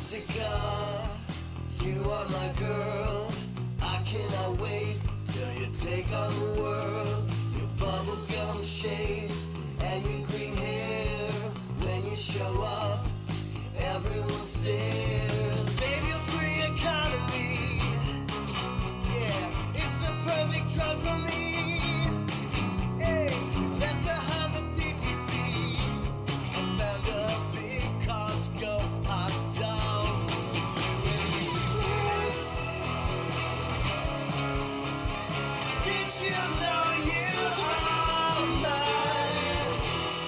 Jessica, you are my girl. I cannot wait till you take on the world. Your bubblegum shades and your green hair. When you show up, everyone stares. Save your free economy. Yeah, it's the perfect drug for me. Hey, left behind the BTC. I found a big Costco hot dog. You and me, yes. Bitch, you know you are mine.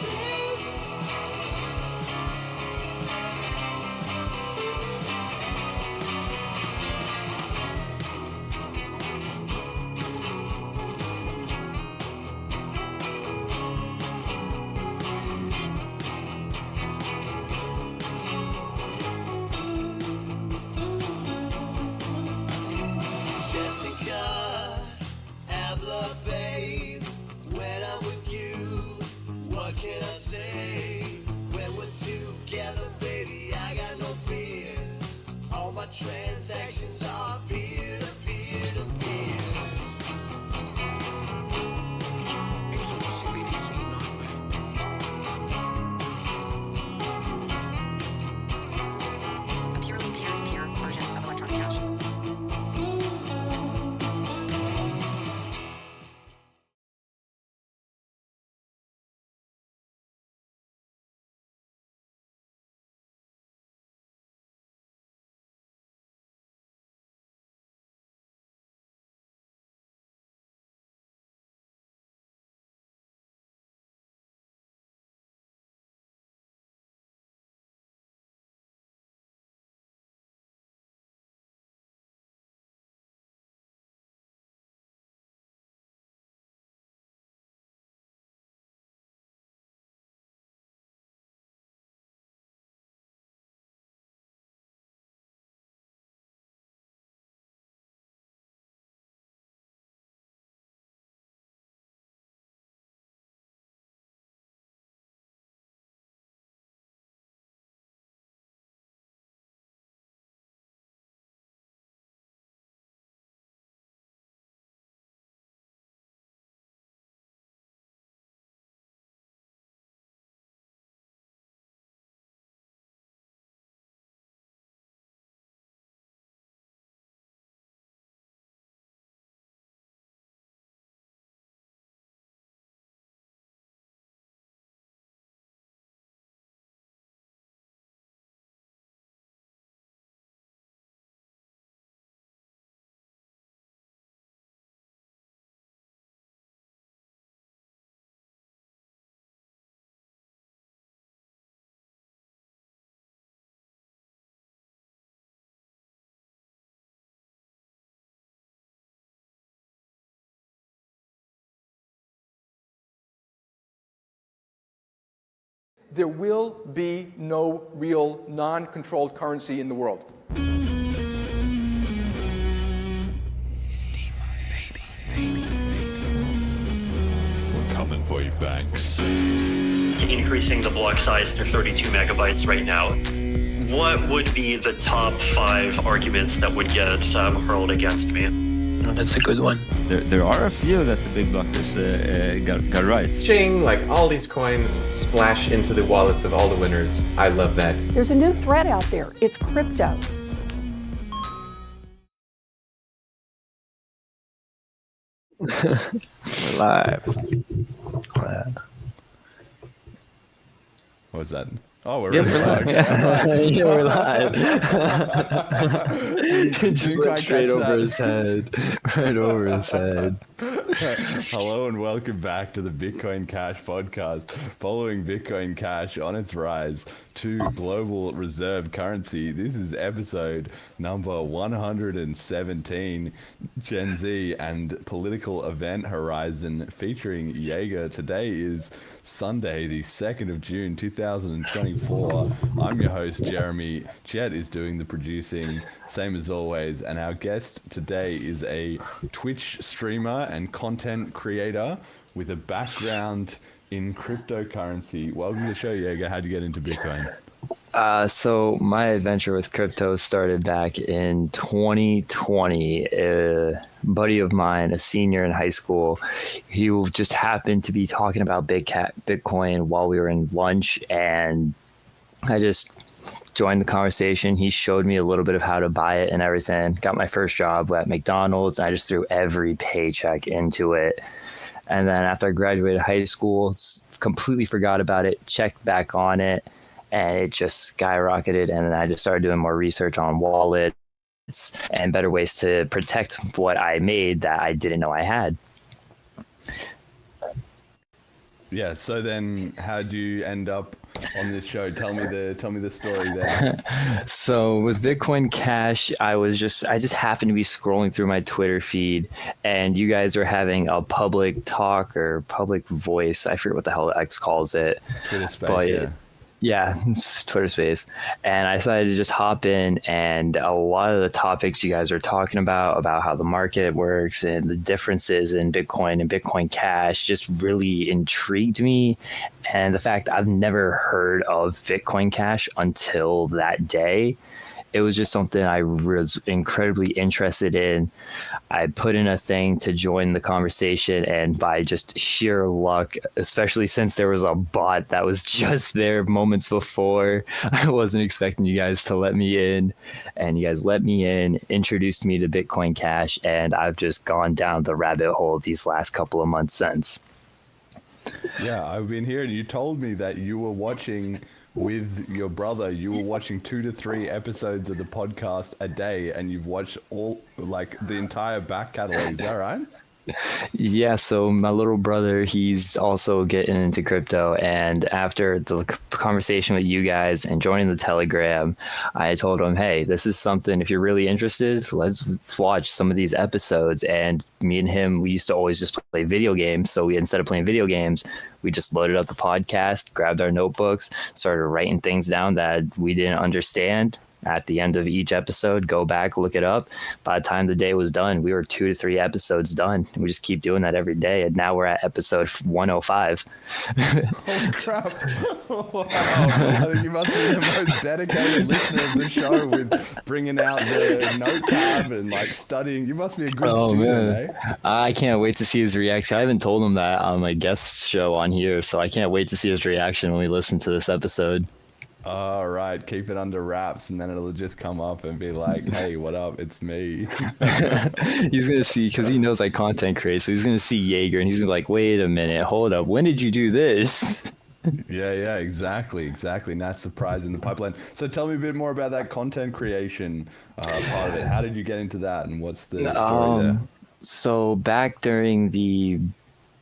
This. Jessica, habla, babe. When I'm with you, what can I say? When we're together, baby, I got no fear. All my transactions are peer to peer to peer. It's a CBDC A purely peer-to-peer version of electronic cash. There will be no real non-controlled currency in the world. We're coming for you, Banks. Increasing the block size to 32 megabytes right now. What would be the top 5 arguments that would get hurled against me? That's a good one. There are a few that the big blockers got right. Ching, like all these coins splash into the wallets of all the winners. I love that. There's a new threat out there. It's crypto. We're live. What was that? Oh, we're Yep, really we're live. live. Yeah, we're live. Just quite went straight catch over that. his head. Right over his head. Hello and welcome back to the Bitcoin Cash podcast. Following Bitcoin Cash on its rise to global reserve currency, this is episode number 117, Gen Z and political event horizon featuring Jager. Today is Sunday, the 2nd of June, 2024. I'm your host, Jeremy. Chet is doing the producing, same as always. And our guest today is a Twitch streamer and content creator with a background in cryptocurrency. Welcome to the show, Jager. How'd you get into Bitcoin? So my adventure with crypto started back in 2020. A buddy of mine, a senior in high school, he just happened to be talking about Bitcoin while we were in lunch, and I just joined the conversation. He showed me a little bit of how to buy it and everything. Got my first job at McDonald's. I just threw every paycheck into it. And then after I graduated high school, completely forgot about it, checked back on it, and it just skyrocketed. And then I just started doing more research on wallets and better ways to protect what I made that I didn't know I had. Yeah. So then, how do you end up on this show? Tell me the story there. So with Bitcoin Cash, I just happened to be scrolling through my Twitter feed, and you guys were having a public talk or public voice. I forget what the hell X calls it. Twitter space, but yeah. Yeah, Twitter space. And I decided to just hop in, and a lot of the topics you guys are talking about how the market works and the differences in Bitcoin and Bitcoin Cash just really intrigued me. And the fact I've never heard of Bitcoin Cash until that day, it was just something I was incredibly interested in. I put in a thing to join the conversation, and by just sheer luck, especially since there was a bot that was just there moments before, I wasn't expecting you guys to let me in, and you guys let me in, introduced me to Bitcoin Cash, and I've just gone down the rabbit hole these last couple of months since. Yeah, I've been here, and you told me that you were watching with your brother. You were watching 2 to 3 episodes of the podcast a day, and you've watched all, like, the entire back catalog. Is that right? Yeah, so my little brother, he's also getting into crypto, and after the conversation with you guys and joining the Telegram, I told him, hey, this is something, if you're really interested, let's watch some of these episodes. And me and him, we used to always just play video games, so we, instead of playing video games, we just loaded up the podcast, grabbed our notebooks, started writing things down that we didn't understand. At the end of each episode, go back, look it up. By the time the day was done, we were 2 to 3 episodes done. We just keep doing that every day, and now we're at episode 105. Holy crap. Wow. I think you must be the most dedicated listener of the show with bringing out the note tab and like studying. You must be a good student, eh? I can't wait to see his reaction. I haven't told him that on my guest show on here, so I can't wait to see his reaction when we listen to this episode. All right, keep it under wraps, and then it'll just come up and be like, hey, what up? It's me. He's going to see, because he knows I content create, so he's going to see Jager, and he's going to be like, wait a minute, hold up, when did you do this? Yeah, exactly. Nice surprise in the pipeline. So tell me a bit more about that content creation part of it. How did you get into that, and what's the story there? So back during the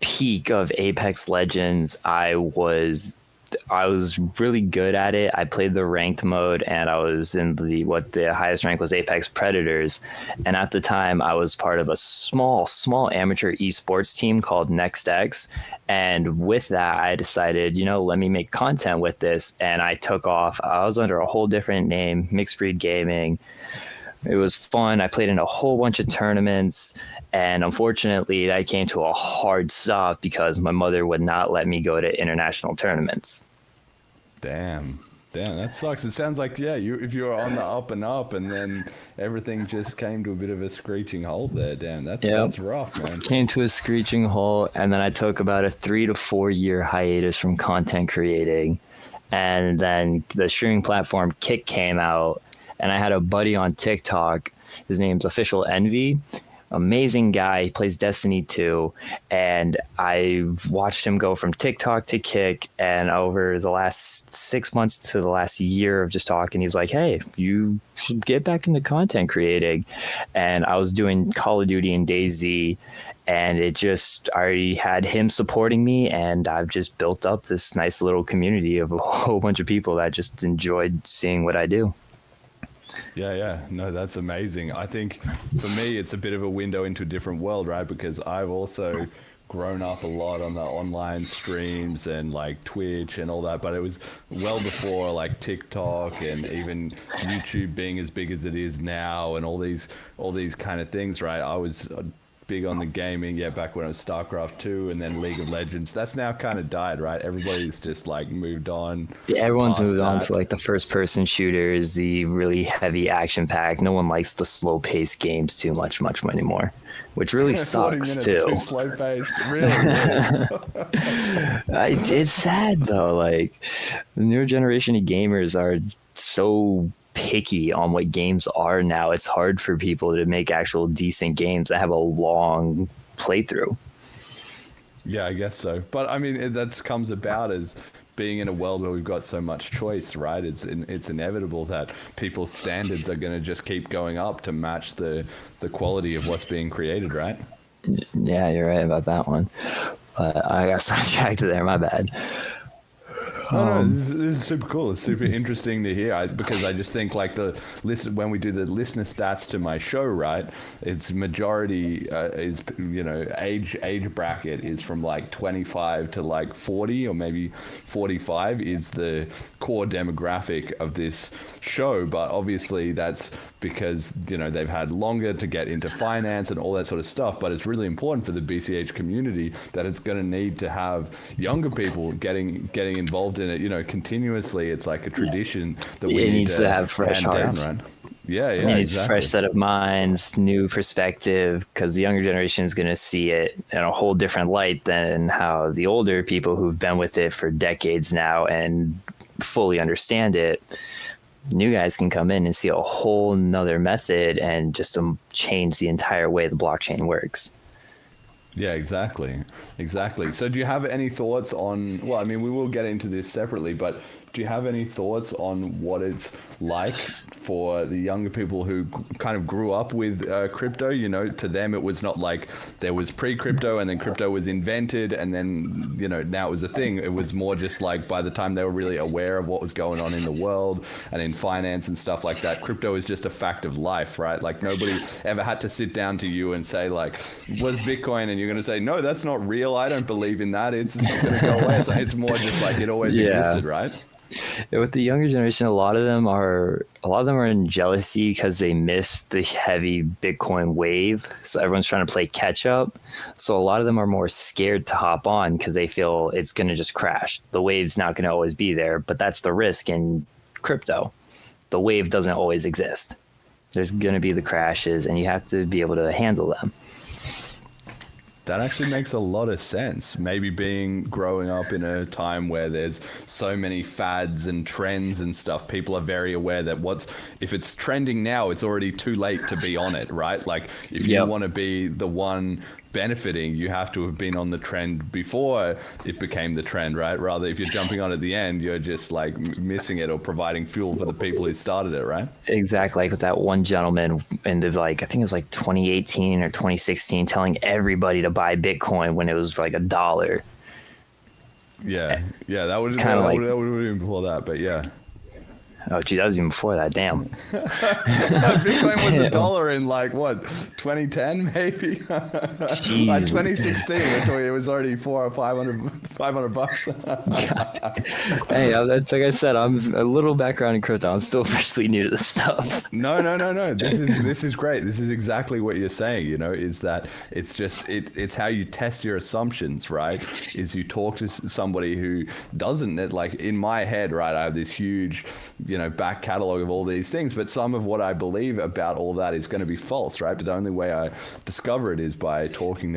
peak of Apex Legends, I was really good at it. I played the ranked mode, and I was in the highest rank was Apex Predators. And at the time, I was part of a small amateur esports team called NextX. And with that, I decided, let me make content with this. And I took off. I was under a whole different name, Mixed Breed Gaming. It was fun. I played in a whole bunch of tournaments, and unfortunately, that came to a hard stop because my mother would not let me go to international tournaments. Damn, that sucks. It sounds like, if you were on the up and up, and then everything just came to a bit of a screeching halt there. Damn, that's rough, man. Came to a screeching halt, and then I took about a 3 to 4 year hiatus from content creating, and then the streaming platform Kick came out. And I had a buddy on TikTok. His name's Official Envy. Amazing guy. He plays Destiny 2. And I watched him go from TikTok to Kick. And over the last 6 months to the last year of just talking, he was like, hey, you should get back into content creating. And I was doing Call of Duty and DayZ. And I already had him supporting me. And I've just built up this nice little community of a whole bunch of people that just enjoyed seeing what I do. Yeah. No, that's amazing. I think for me, it's a bit of a window into a different world, right? Because I've also grown up a lot on the online streams and like Twitch and all that, but it was well before like TikTok and even YouTube being as big as it is now and all these kind of things, right? I was big on the gaming, back when it was StarCraft 2 and then League of Legends. That's now kind of died, right? Everybody's just like moved on. Yeah, everyone's past moved on that. to like the first person shooters, the really heavy action pack. No one likes the slow paced games too much anymore, which really 40 sucks minutes too. too slow paced. Really? It's sad though. Like the newer generation of gamers are so picky on what games are now. It's hard for people to make actual decent games that have a long playthrough. Yeah, I guess so. But I mean, that comes about as being in a world where we've got so much choice, right? It's inevitable that people's standards are going to just keep going up to match the quality of what's being created, right? Yeah, you're right about that one. But I got sidetracked there. My bad. No, this is super cool. It's super interesting to hear because I just think like when we do the listener stats to my show, right? It's majority is age bracket is from like 25 to like 40 or maybe 45 is the core demographic of this show. But obviously that's because they've had longer to get into finance and all that sort of stuff. But it's really important for the BCH community that it's going to need to have younger people getting involved in it, continuously. It's like a tradition that we need needs to have fresh hearts. Down, right? Yeah, It needs exactly. a fresh set of minds, new perspective, because the younger generation is going to see it in a whole different light than how the older people who've been with it for decades now and fully understand it. New guys can come in and see a whole nother method and just change the entire way the blockchain works. Yeah, exactly. So do you have any thoughts on, well, I mean, we will get into this separately, but do you have any thoughts on what it's like for the younger people who kind of grew up with crypto? To them, it was not like there was pre-crypto and then crypto was invented and then, now it was a thing. It was more just like by the time they were really aware of what was going on in the world and in finance and stuff like that, crypto is just a fact of life, right? Like nobody ever had to sit down to you and say like, what's Bitcoin? And you're going to say, no, that's not real. I don't believe in that. It's going to go away. So it's more just like it always existed, right? With the younger generation, a lot of them are in jealousy because they missed the heavy Bitcoin wave. So everyone's trying to play catch up. So a lot of them are more scared to hop on because they feel it's going to just crash. The wave's not going to always be there, but that's the risk in crypto. The wave doesn't always exist. There's going to be the crashes, and you have to be able to handle them. That actually makes a lot of sense. Maybe growing up in a time where there's so many fads and trends and stuff, people are very aware that if it's trending now, it's already too late to be on it, right? Like if you want to be the one benefiting, you have to have been on the trend before it became the trend, right? Rather, if you're jumping on at the end, you're just like missing it or providing fuel for the people who started it, right? Exactly. Like with that one gentleman in the I think it was like 2018 or 2016, telling everybody to buy Bitcoin when it was like $1. Yeah, that would kind of like that would have been before that, but yeah. Oh, gee, that was even before that. Damn. Bitcoin was $1 in like what, 2010 maybe? Like 2016, it was already $400 or $500 bucks. Hey, like I said, I'm a little background in crypto. I'm still freshly new to this stuff. No. This is great. This is exactly what you're saying. Is that it's just it's how you test your assumptions, right? Is you talk to somebody who doesn't. Like in my head, right? I have this huge, back catalog of all these things, but some of what I believe about all that is going to be false, right? But the only way I discover it is by talking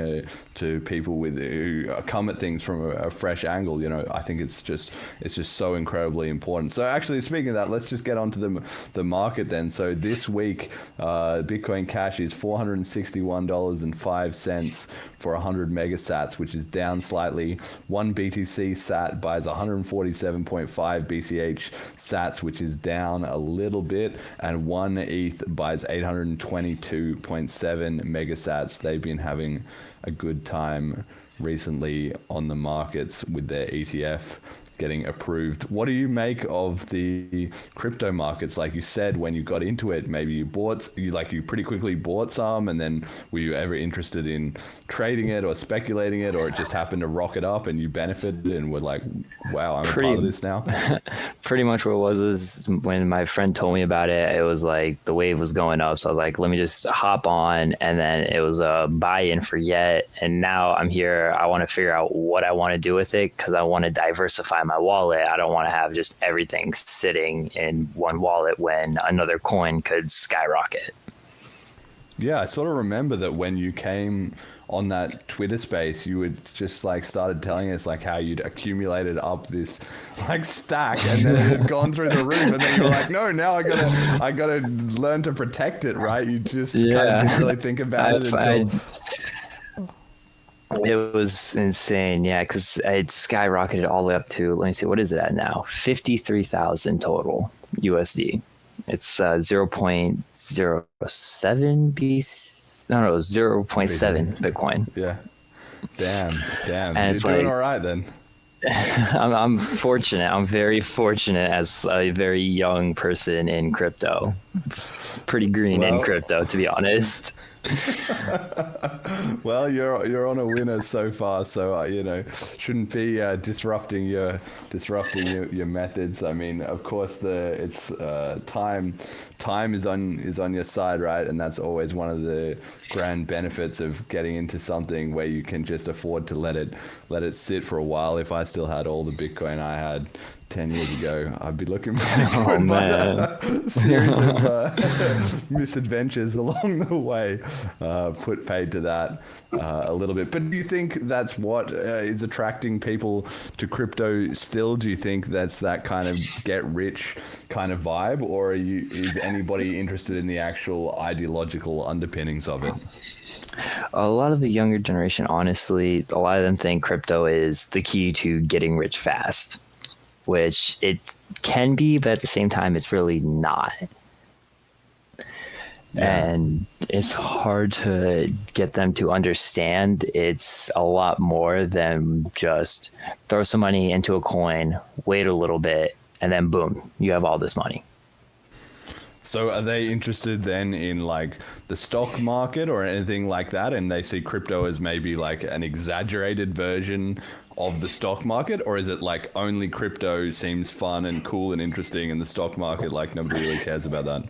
to people who come at things from a fresh angle. I think it's just so incredibly important. So actually, speaking of that, let's just get onto the market then. So this week, Bitcoin Cash is $461.05 for 100 megasats, which is down slightly. One BTC sat buys 147.5 BCH sats, which is down a little bit, and one ETH buys 822.7 megasats. They've been having a good time recently on the markets with their ETF getting approved. What do you make of the crypto markets? Like you said, when you got into it, maybe you pretty quickly bought some, and then were you ever interested in trading it or speculating it, or it just happened to rocket up and you benefited and were like, wow, I'm a part of this now? Pretty much what it was when my friend told me about it, it was like the wave was going up. So I was like, let me just hop on. And then it was a buy in forget. And now I'm here. I want to figure out what I want to do with it because I want to diversify my wallet. I don't want to have just everything sitting in one wallet when another coin could skyrocket. Yeah, I sort of remember that when you came on that Twitter space, you would just like started telling us like how you'd accumulated up this like stack, and then it had gone through the roof, and then you were like, no, now I gotta learn to protect it, right? You just kind of didn't really think about it until... It was insane, yeah, because it skyrocketed all the way up to, let me see, what is it at now? 53,000 total USD. It's 0.07 0.7 Bitcoin. Yeah. Damn. And You're it's doing like, all right then. I'm fortunate. I'm very fortunate as a very young person in crypto. Pretty green in crypto, to be honest. Well, you're on a winner so far, so shouldn't be disrupting your methods. I mean, of course, time is on your side, right? And that's always one of the grand benefits of getting into something where you can just afford to let it sit for a while. If I still had all the Bitcoin I had 10 years ago, I'd be looking pretty good, but a series of misadventures along the way paid to that a little bit. But do you think that's what is attracting people to crypto still? Do you think that's that kind of get rich kind of vibe, or is anybody interested in the actual ideological underpinnings of it? A lot of the younger generation, honestly, a lot of them think crypto is the key to getting rich fast, which it can be, but at the same time, it's really not. Yeah. And it's hard to get them to understand it's a lot more than just throw some money into a coin, wait a little bit, and then boom, you have all this money. So are they interested then in like the stock market or anything like that, and they see crypto as maybe like an exaggerated version of the stock market, or is it like only crypto seems fun and cool and interesting, and the stock market, like, nobody really cares about that?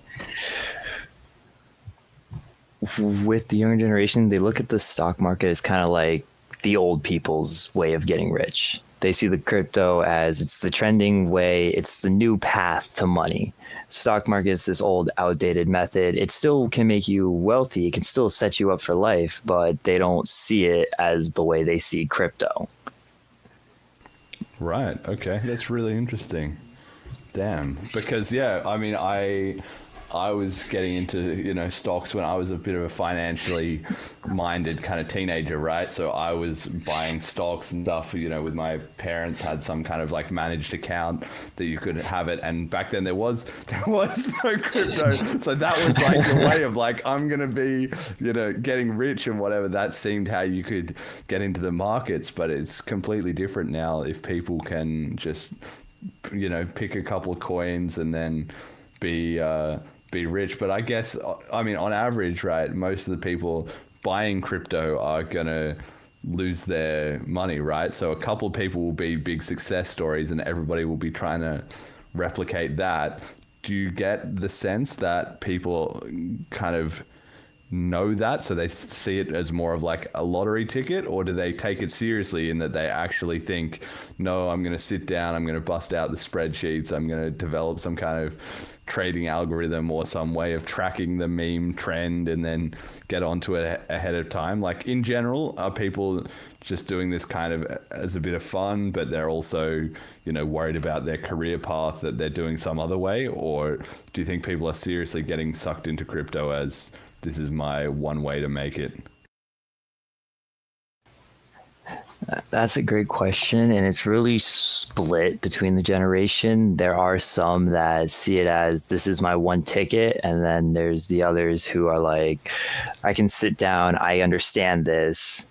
With the younger generation, they look at the stock market as kind of like the old people's way of getting rich. They see the crypto as it's the trending way, it's the new path to money. Stock market is this old, outdated method. It still can make you wealthy, it can still set you up for life, but they don't see it as the way they see crypto. Right, okay, that's really interesting. Damn, because yeah, I mean, I was getting into, stocks when I was a bit of a financially minded kind of teenager, right? So I was buying stocks and stuff, with my parents, had some kind of like managed account that you could have it. And back then there was no crypto. So that was like the way of like, I'm going to be, getting rich and whatever. That seemed how you could get into the markets, but it's completely different now if people can just, pick a couple of coins and then be rich. But I guess, I mean, on average, right, most of the people buying crypto are gonna lose their money, right? So a couple of people will be big success stories and everybody will be trying to replicate that. Do you get the sense that people kind of know that, so they see it as more of like a lottery ticket, or do they take it seriously in that they actually think, no, I'm going to sit down, I'm going to bust out the spreadsheets, I'm going to develop some kind of trading algorithm or some way of tracking the meme trend and then get onto it ahead of time? Like, in general, are people just doing this kind of as a bit of fun, but they're also, worried about their career path that they're doing some other way? Or do you think people are seriously getting sucked into crypto as this is my one way to make it? That's a great question, and it's really split between the generation. There are some that see it as this is my one ticket, and then there's the others who are like, I can sit down, I understand this,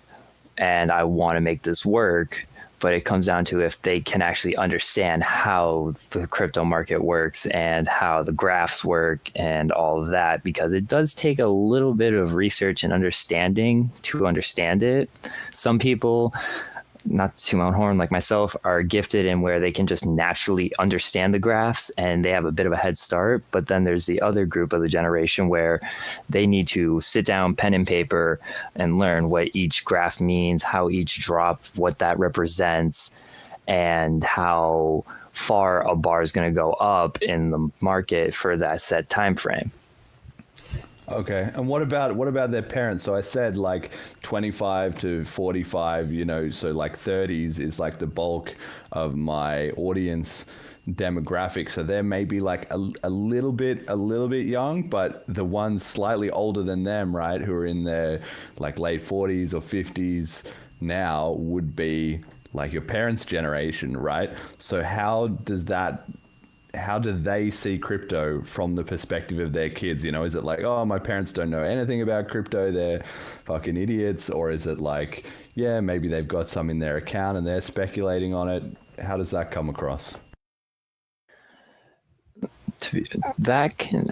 and I want to make this work, but it comes down to if they can actually understand how the crypto market works and how the graphs work and all of that, because it does take a little bit of research and understanding to understand it. Some people, not to my own horn, like myself, are gifted in where they can just naturally understand the graphs and they have a bit of a head start. But then there's the other group of the generation where they need to sit down, pen and paper, and learn what each graph means, how each drop, what that represents, and how far a bar is going to go up in the market for that set time frame. Okay, and what about their parents? So I said like 25 to 45, so like 30s is like the bulk of my audience demographic. So they're maybe like a little bit young, but the ones slightly older than them, right, who are in their like late 40s or 50s now would be like your parents' generation, right? So how do they see crypto from the perspective of their kids? Is it like, oh, my parents don't know anything about crypto, they're fucking idiots? Or is it like, yeah, maybe they've got some in their account and they're speculating on it? How does that come across? That can,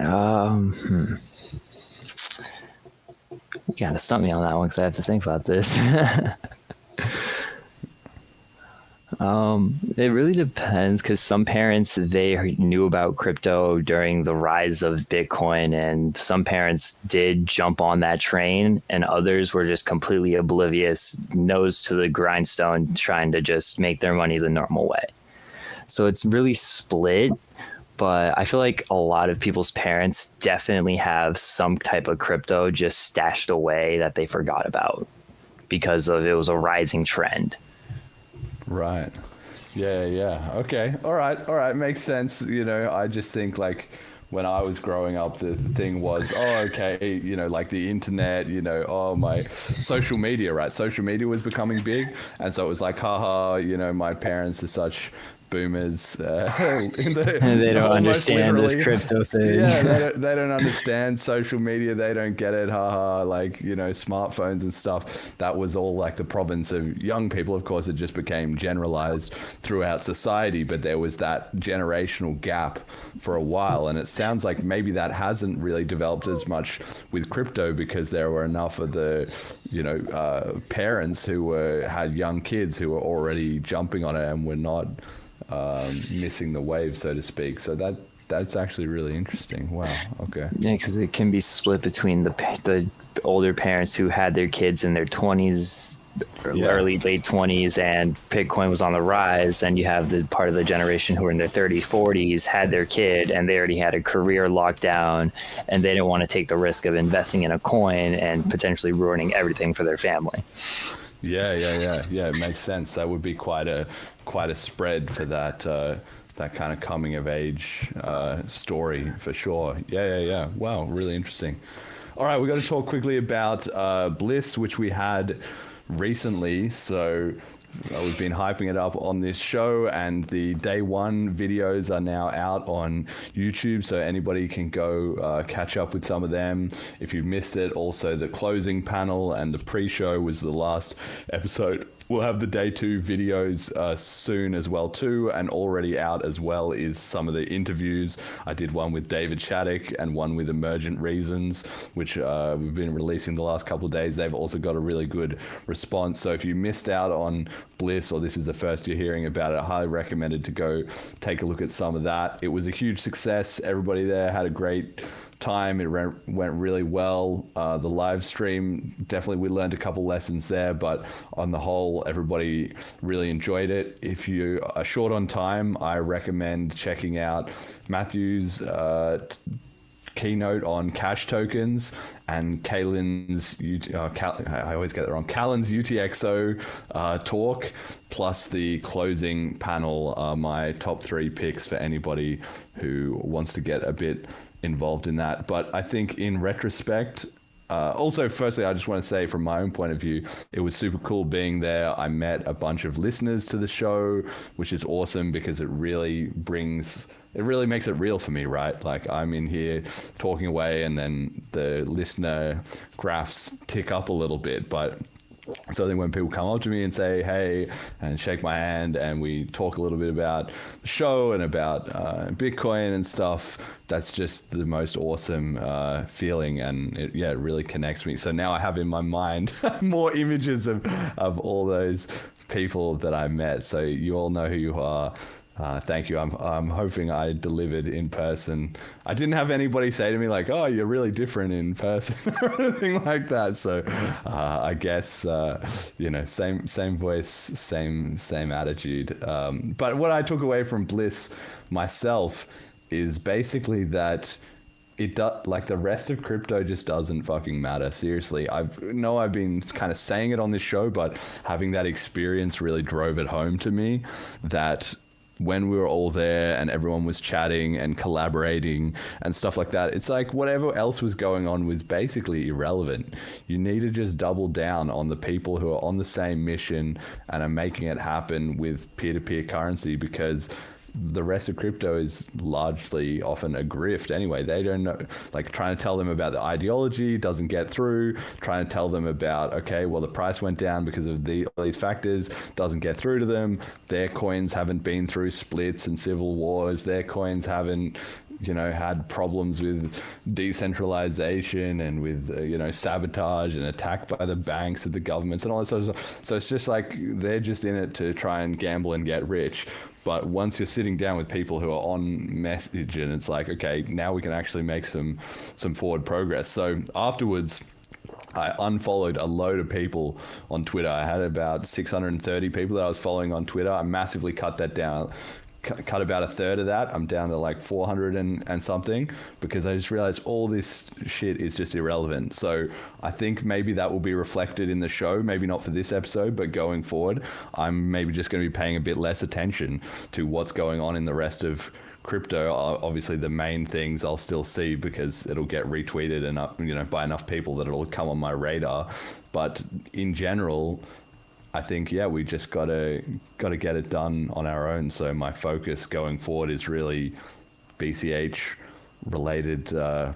you gotta stump me on that one because I have to think about this. It really depends, because some parents, they knew about crypto during the rise of Bitcoin, and some parents did jump on that train, and others were just completely oblivious, nose to the grindstone, trying to just make their money the normal way. So it's really split, but I feel like a lot of people's parents definitely have some type of crypto just stashed away that they forgot about because of it was a rising trend. Right. Yeah. Okay. All right. Makes sense. I just think like when I was growing up, the thing was, like the internet, my social media, right? Social media was becoming big. And so it was like, haha, my parents are such boomers. They don't understand this crypto thing. Yeah, they don't understand social media. They don't get it. Haha, like, smartphones and stuff. That was all like the province of young people. Of course, it just became generalized throughout society, but there was that generational gap for a while. And it sounds like maybe that hasn't really developed as much with crypto because there were enough of the, parents who had young kids who were already jumping on it and were not missing the wave, so to speak. So that's actually really interesting. Wow. Okay. Yeah, because it can be split between the older parents who had their kids in their 20s, early late 20s, and Bitcoin was on the rise, and you have the part of the generation who are in their 30s, 40s, had their kid, and they already had a career locked down, and they didn't want to take the risk of investing in a coin and potentially ruining everything for their family. Yeah. It makes sense. That would be quite a spread for that kind of coming of age story for sure. Yeah. Wow, really interesting. All right, we're going to talk quickly about Bliss, which we had recently. So we've been hyping it up on this show, and the day one videos are now out on YouTube, so anybody can go catch up with some of them if you've missed it. Also, the closing panel and the pre-show was the last episode. We'll have the day two videos soon as well too, and already out as well is some of the interviews. I did one with David Shattuck and one with Emergent Reasons, which we've been releasing the last couple of days. They've also got a really good response. So if you missed out on Bliss, or this is the first you're hearing about it, I highly recommended to go take a look at some of that. It was a huge success. Everybody there had a great time. It went really well. The live stream, definitely we learned a couple lessons there, but on the whole, everybody really enjoyed it. If you are short on time, I recommend checking out Matthew's keynote on cash tokens and Kalen's, I always get it wrong, Callan's UTXO talk, plus the closing panel are my top 3 picks for anybody who wants to get a bit involved in that. But I think in retrospect, also, firstly, I just want to say from my own point of view, it was super cool being there. I met a bunch of listeners to the show, which is awesome because it really makes it real for me, right? Like I'm in here talking away and then the listener graphs tick up a little bit, but So then when people come up to me and say, hey, and shake my hand, and we talk a little bit about the show and about Bitcoin and stuff, that's just the most awesome feeling. And it really connects me. So now I have in my mind more images of all those people that I met. So you all know who you are. Thank you. I'm hoping I delivered in person. I didn't have anybody say to me like, "Oh, you're really different in person" or anything like that. So I guess same voice, same attitude. But what I took away from Bliss myself is basically that it does, like, the rest of crypto just doesn't fucking matter. Seriously, I've been kind of saying it on this show, but having that experience really drove it home to me that when we were all there and everyone was chatting and collaborating and stuff like that, it's like whatever else was going on was basically irrelevant. You need to just double down on the people who are on the same mission and are making it happen with peer-to-peer currency, because the rest of crypto is largely often a grift anyway. They don't know, like, trying to tell them about the ideology doesn't get through. Trying to tell them about, okay, well, the price went down because of all these factors, doesn't get through to them. Their coins haven't been through splits and civil wars. Their coins haven't, had problems with decentralization and with, sabotage and attack by the banks and the governments and all that sort of stuff. So it's just like they're just in it to try and gamble and get rich. But once you're sitting down with people who are on message, and it's like, okay, now we can actually make some forward progress. So afterwards, I unfollowed a load of people on Twitter. I had about 630 people that I was following on Twitter. I massively cut that down. Cut about a third of that. I'm down to like 400 and something, because I just realized all this shit is just irrelevant. So I think maybe that will be reflected in the show, maybe not for this episode, but going forward, I'm maybe just going to be paying a bit less attention to what's going on in the rest of crypto. Obviously the main things I'll still see because it'll get retweeted and by enough people that it'll come on my radar. But in general, I think, we just gotta get it done on our own. So my focus going forward is really BCH related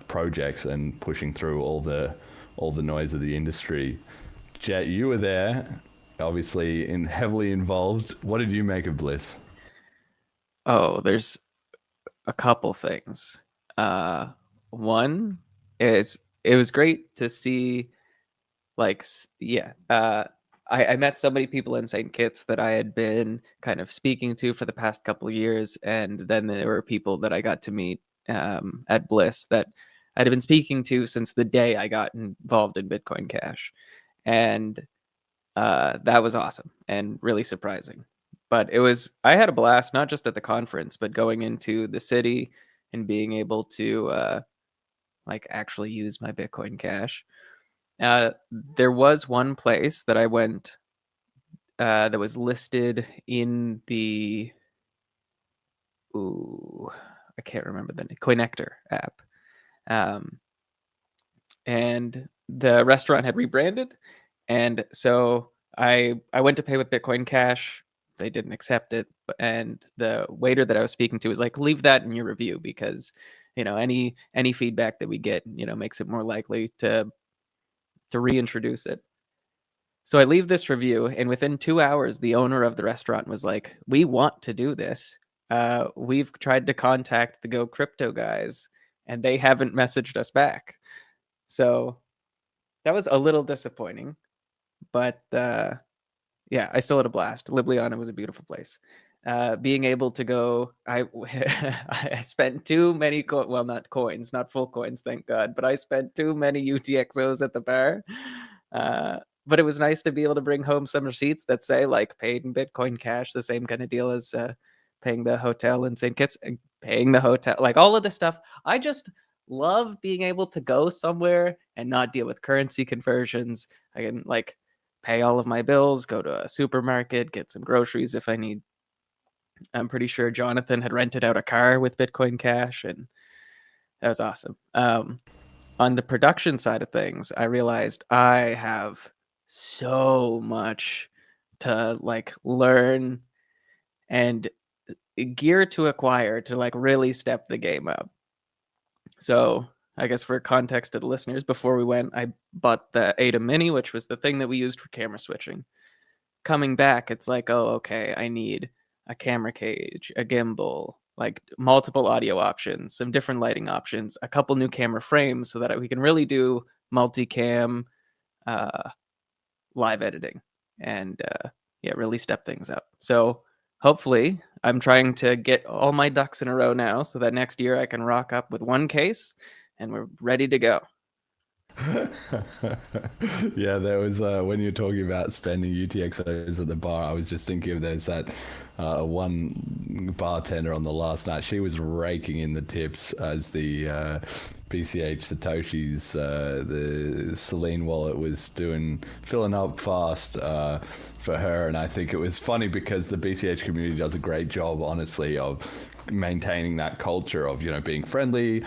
projects and pushing through all the noise of the industry. Jet, you were there, obviously heavily involved. What did you make of Bliss? Oh, there's a couple things. One is it was great to see, I met so many people in St. Kitts that I had been kind of speaking to for the past couple of years, and then there were people that I got to meet at Bliss that I'd been speaking to since the day I got involved in Bitcoin Cash, and that was awesome and really surprising. But I had a blast, not just at the conference, but going into the city and being able to actually use my Bitcoin Cash. There was one place that I went that was listed in the I can't remember the name, Coinector app, and the restaurant had rebranded, and so I went to pay with Bitcoin Cash. They didn't accept it, and the waiter that I was speaking to was like, "Leave that in your review, because any feedback that we get makes it more likely to reintroduce it." So I leave this review, and within 2 hours, the owner of the restaurant was like, "We want to do this. We've tried to contact the Go Crypto guys, and they haven't messaged us back." So that was a little disappointing, but I still had a blast. Ljubljana was a beautiful place. Being able to go, I spent too many not coins, not full coins, thank God, but I spent too many UTXOs at the bar. But it was nice to be able to bring home some receipts that say paid in Bitcoin Cash, the same kind of deal as paying the hotel in St. Kitts, paying the hotel, all of this stuff. I just love being able to go somewhere and not deal with currency conversions. I can pay all of my bills, go to a supermarket, get some groceries if I need. I'm pretty sure Jonathan had rented out a car with Bitcoin Cash, and that was awesome. On the production side of things, I realized I have so much to learn and gear to acquire to really step the game up. So I guess for context to the listeners, before we went, I bought the Ada Mini, which was the thing that we used for camera switching. Coming back, it's like, oh, okay, I need a camera cage, a gimbal, like multiple audio options, some different lighting options, a couple new camera frames so that we can really do multicam live editing and really step things up. So hopefully I'm trying to get all my ducks in a row now so that next year I can rock up with one case and we're ready to go. Yeah, there was when you're talking about spending UTXOs at the bar, I was just thinking of there's that one bartender on the last night. She was raking in the tips as the BCH Satoshi's the Celine wallet was filling up fast for her, and I think it was funny because the BCH community does a great job, honestly, of maintaining that culture of, being friendly,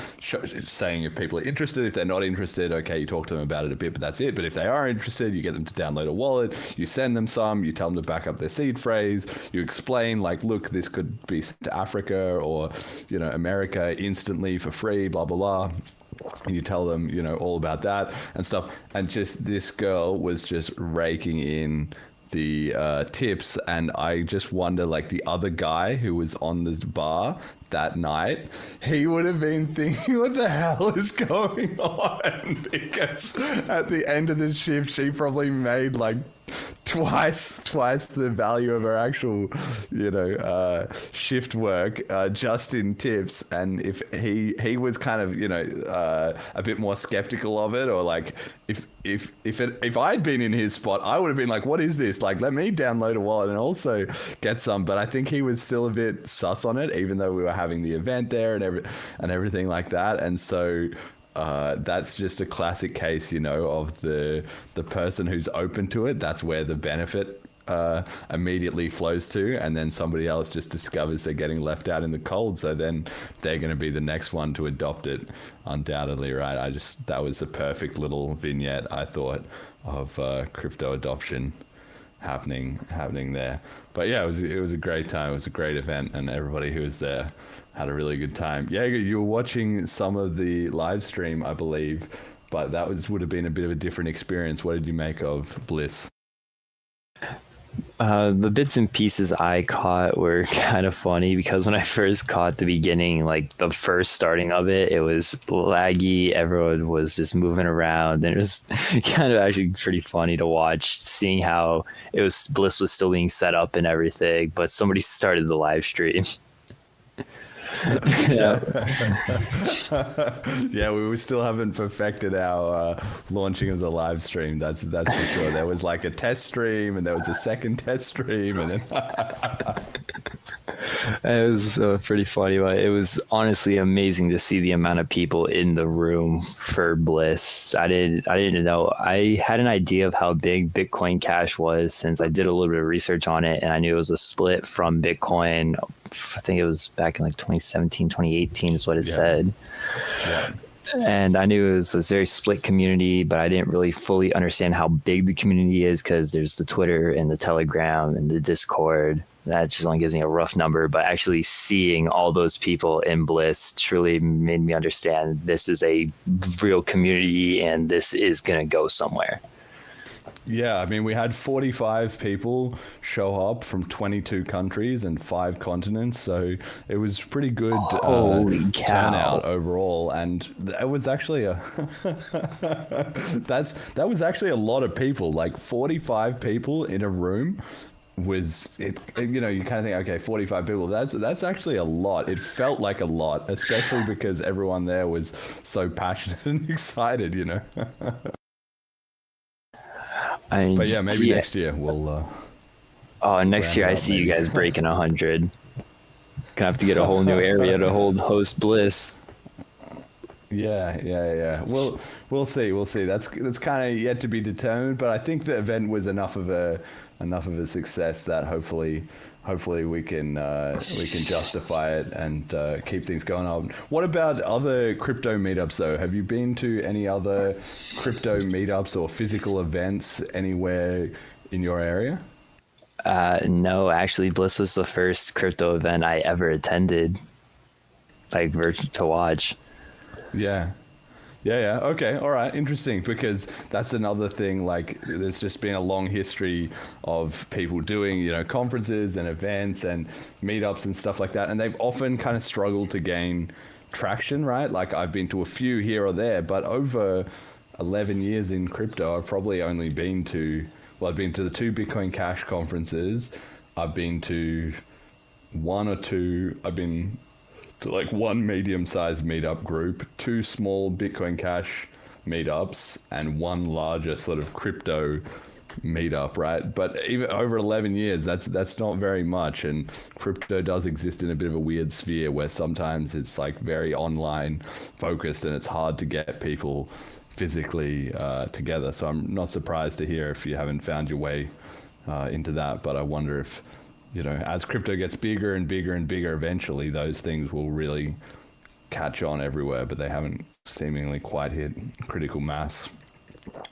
saying if people are interested. If they're not interested, okay, you talk to them about it a bit, but that's it. But if they are interested, you get them to download a wallet, you send them some, you tell them to back up their seed phrase, you explain, like, look, this could be sent to Africa or, America instantly for free, blah, blah, blah. And you tell them, all about that and stuff. And just this girl was just raking in the tips, and I just wonder, like, the other guy who was on this bar that night, he would have been thinking, what the hell is going on? Because at the end of the shift, she probably made like twice the value of her actual shift work just in tips. And if he was kind of a bit more skeptical of it, or like if I'd been in his spot, I would have been like, what is this? Like, let me download a wallet and also get some. But I think he was still a bit sus on it, even though we were having the event there and everything like that. And so that's just a classic case, of the person who's open to it. That's where the benefit immediately flows to, and then somebody else just discovers they're getting left out in the cold, so then they're going to be the next one to adopt it, undoubtedly, right? That was the perfect little vignette, I thought, of crypto adoption happening there. But yeah, it was a great time. It was a great event, and everybody who was there had a really good time. Jager, you were watching some of the live stream, I believe, but that would have been a bit of a different experience. What did you make of Bliss? The bits and pieces I caught were kind of funny, because when I first caught the beginning, like the first starting of it, it was laggy. Everyone was just moving around, and it was kind of actually pretty funny to watch, seeing how Bliss was still being set up and everything, but somebody started the live stream. Yeah, we still haven't perfected our launching of the live stream. That's for sure. There was like a test stream, and there was a second test stream, and then it was pretty funny. But it was honestly amazing to see the amount of people in the room for Bliss. I didn't know. I had an idea of how big Bitcoin Cash was, since I did a little bit of research on it, and I knew it was a split from Bitcoin. I think it was back in like 2017, 2018 is what it said. Yeah. And I knew it was a very split community, but I didn't really fully understand how big the community is, because there's the Twitter and the Telegram and the Discord. That just only gives me a rough number, but actually seeing all those people in Bliss truly made me understand this is a real community and this is going to go somewhere. Yeah, I mean, we had 45 people show up from 22 countries and 5 continents, so it was pretty good turnout overall. And it was actually that was actually a lot of people. Like 45 people in a room was it? You kind of think, okay, 45 people. That's actually a lot. It felt like a lot, especially because everyone there was so passionate and excited. But yeah, maybe next year we'll. Next year I see you guys breaking 100. Gonna have to get a whole new area to host Bliss. Yeah. We'll see. That's kind of yet to be determined. But I think the event was enough of a success that hopefully we can justify it and keep things going on. What about other crypto meetups though? Have you been to any other crypto meetups or physical events anywhere in your area? No, actually, Bliss was the first crypto event I ever attended, like to watch. Yeah. Yeah. Okay. All right. Interesting, because that's another thing. Like, there's just been a long history of people doing, conferences and events and meetups and stuff like that, and they've often kind of struggled to gain traction, right? Like, I've been to a few here or there, but over 11 years in crypto, I've probably only been to, I've been to the 2 Bitcoin Cash conferences. I've been to I've been to like 1 medium-sized meetup group, 2 small Bitcoin Cash meetups, and 1 larger sort of crypto meetup, right? But even over 11 years, that's not very much. And crypto does exist in a bit of a weird sphere where sometimes it's like very online focused and it's hard to get people physically together. So I'm not surprised to hear if you haven't found your way into that. But I wonder if, as crypto gets bigger and bigger and bigger, eventually those things will really catch on everywhere, but they haven't seemingly quite hit critical mass.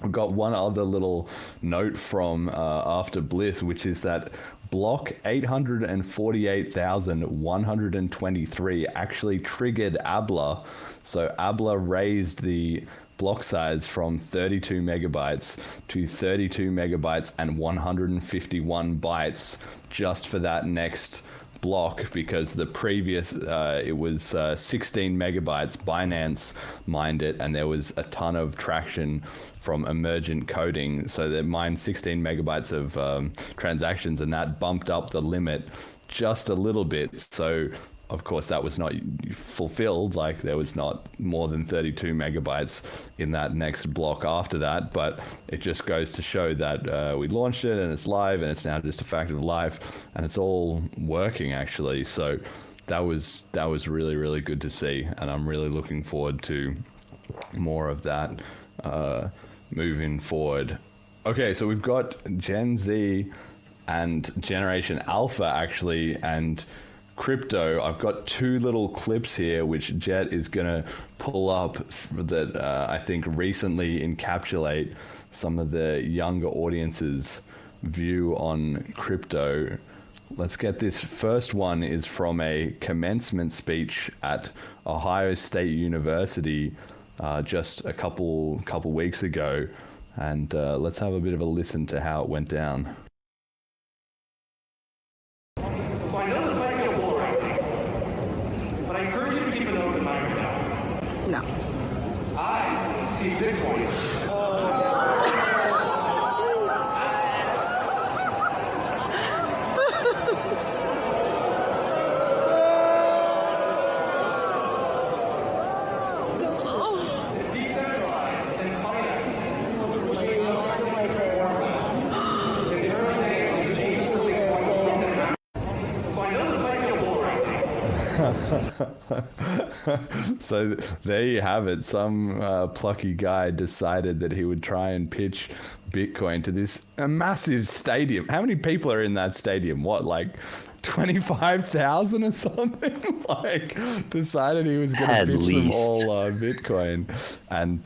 I've got one other little note from After Bliss, which is that block 848,123 actually triggered ABLA. So ABLA raised the block size from 32 megabytes to 32 megabytes and 151 bytes just for that next block, because the previous it was 16 megabytes. Binance mined it, and there was a ton of traction from emergent coding, so they mined 16 megabytes of transactions, and that bumped up the limit just a little bit. So of course that was not fulfilled, like there was not more than 32 megabytes in that next block after that, but it just goes to show that we launched it and it's live, and it's now just a fact of life, and it's all working actually. So that was really, really good to see, and I'm really looking forward to more of that moving forward. Okay, so we've got Gen Z and Generation Alpha actually, and crypto. I've got 2 little clips here which Jet is going to pull up that I think recently encapsulate some of the younger audience's view on crypto. Let's get this. First one is from a commencement speech at Ohio State University just a couple weeks ago, and let's have a bit of a listen to how it went down. No. I see Bitcoin. It's decentralized and finite. So I know this might feel polarizing. So there you have it. Some plucky guy decided that he would try and pitch Bitcoin to this massive stadium. How many people are in that stadium? What, like 25,000 or something? Like, decided he was going to pitch them all Bitcoin, and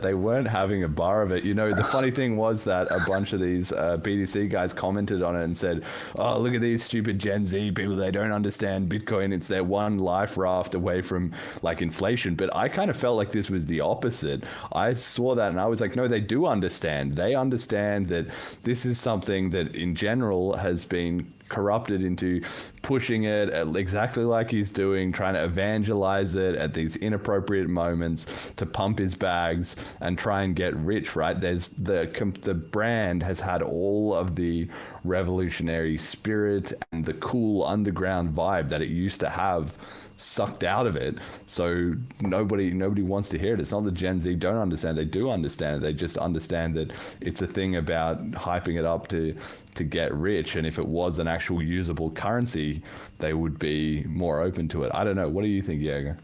they weren't having a bar of it. The funny thing was that a bunch of these BTC guys commented on it and said, "Oh, look at these stupid Gen Z people. They don't understand Bitcoin. It's their one life raft away from like inflation." But I kind of felt like this was the opposite. I saw that and I was like, no, they do understand. They understand that this is something that in general has been corrupted into pushing it exactly like he's doing, trying to evangelize it at these inappropriate moments to pump his bags and try and get rich, right? There's the brand has had all of the revolutionary spirit and the cool underground vibe that it used to have sucked out of it. So nobody wants to hear it. It's not the Gen Z don't understand. They do understand it. They just understand that it's a thing about hyping it up to get rich, and if it was an actual usable currency, they would be more open to it. I don't know. What do you think, Jager?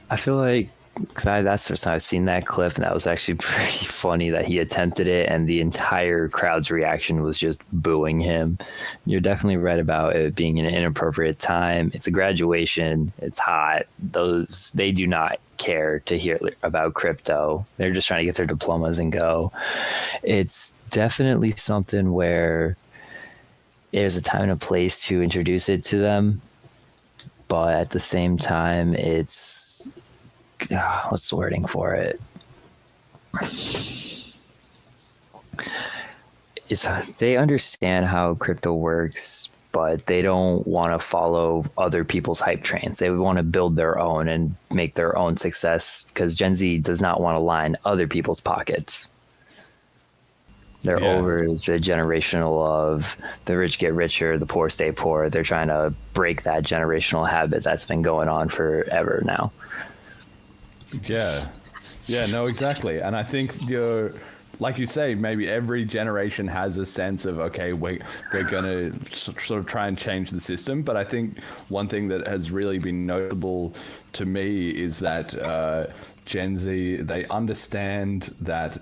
I feel like, because that's the first time I've seen that clip, and that was actually pretty funny that he attempted it, and the entire crowd's reaction was just booing him. You're definitely right about it being an inappropriate time. It's a graduation. It's hot. They do not care to hear about crypto. They're just trying to get their diplomas and go. It's definitely something where there's a time and a place to introduce it to them, but at the same time, it's what's the wording for it? They understand how crypto works, but they don't want to follow other people's hype trains. They want to build their own and make their own success, because Gen Z does not want to line other people's pockets. They're over the generational of the rich get richer, the poor stay poor. They're trying to break that generational habit that's been going on forever now. Yeah, no, exactly. And I think like you say, maybe every generation has a sense of, okay, we're going to sort of try and change the system. But I think one thing that has really been notable to me is that Gen Z, they understand that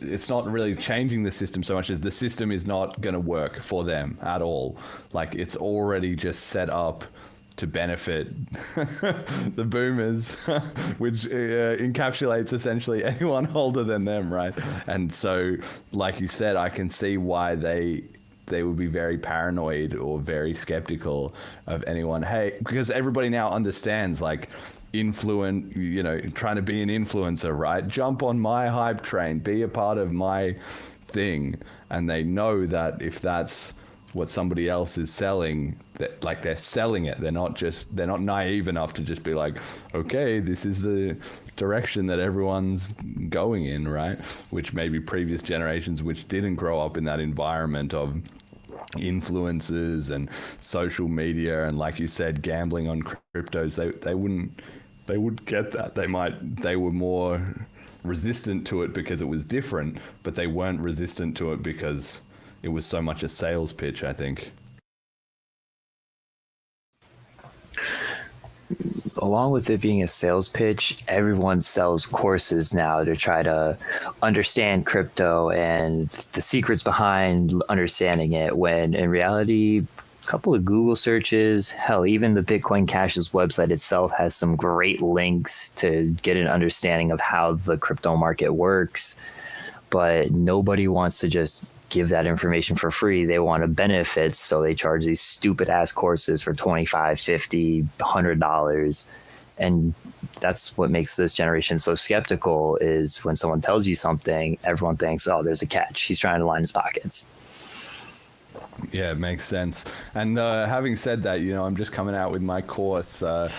it's not really changing the system so much as the system is not going to work for them at all. Like, it's already just set up to benefit the boomers, which encapsulates essentially anyone older than them, right? And so, like you said, I can see why they would be very paranoid or very skeptical of anyone. Hey, because everybody now understands, like, trying to be an influencer, right? Jump on my hype train, be a part of my thing. And they know that if that's what somebody else is selling, that, like, they're selling it. They're not naive enough to just be like, okay, this is the direction that everyone's going in, right? Which maybe previous generations, which didn't grow up in that environment of influencers and social media and, like you said, gambling on cryptos, they wouldn't get that. They were more resistant to it because it was different, but they weren't resistant to it because it was so much a sales pitch, I think. Along with it being a sales pitch, everyone sells courses now to try to understand crypto and the secrets behind understanding it, when in reality, a couple of Google searches, hell, even the Bitcoin Cash's website itself has some great links to get an understanding of how the crypto market works. But nobody wants to just give that information for free. They want to benefit, so they charge these stupid ass courses for $25, $50, $100. And that's what makes this generation so skeptical, is when someone tells you something, everyone thinks, oh, there's a catch. He's trying to line his pockets. Yeah, it makes sense. And having said that, I'm just coming out with my course. For,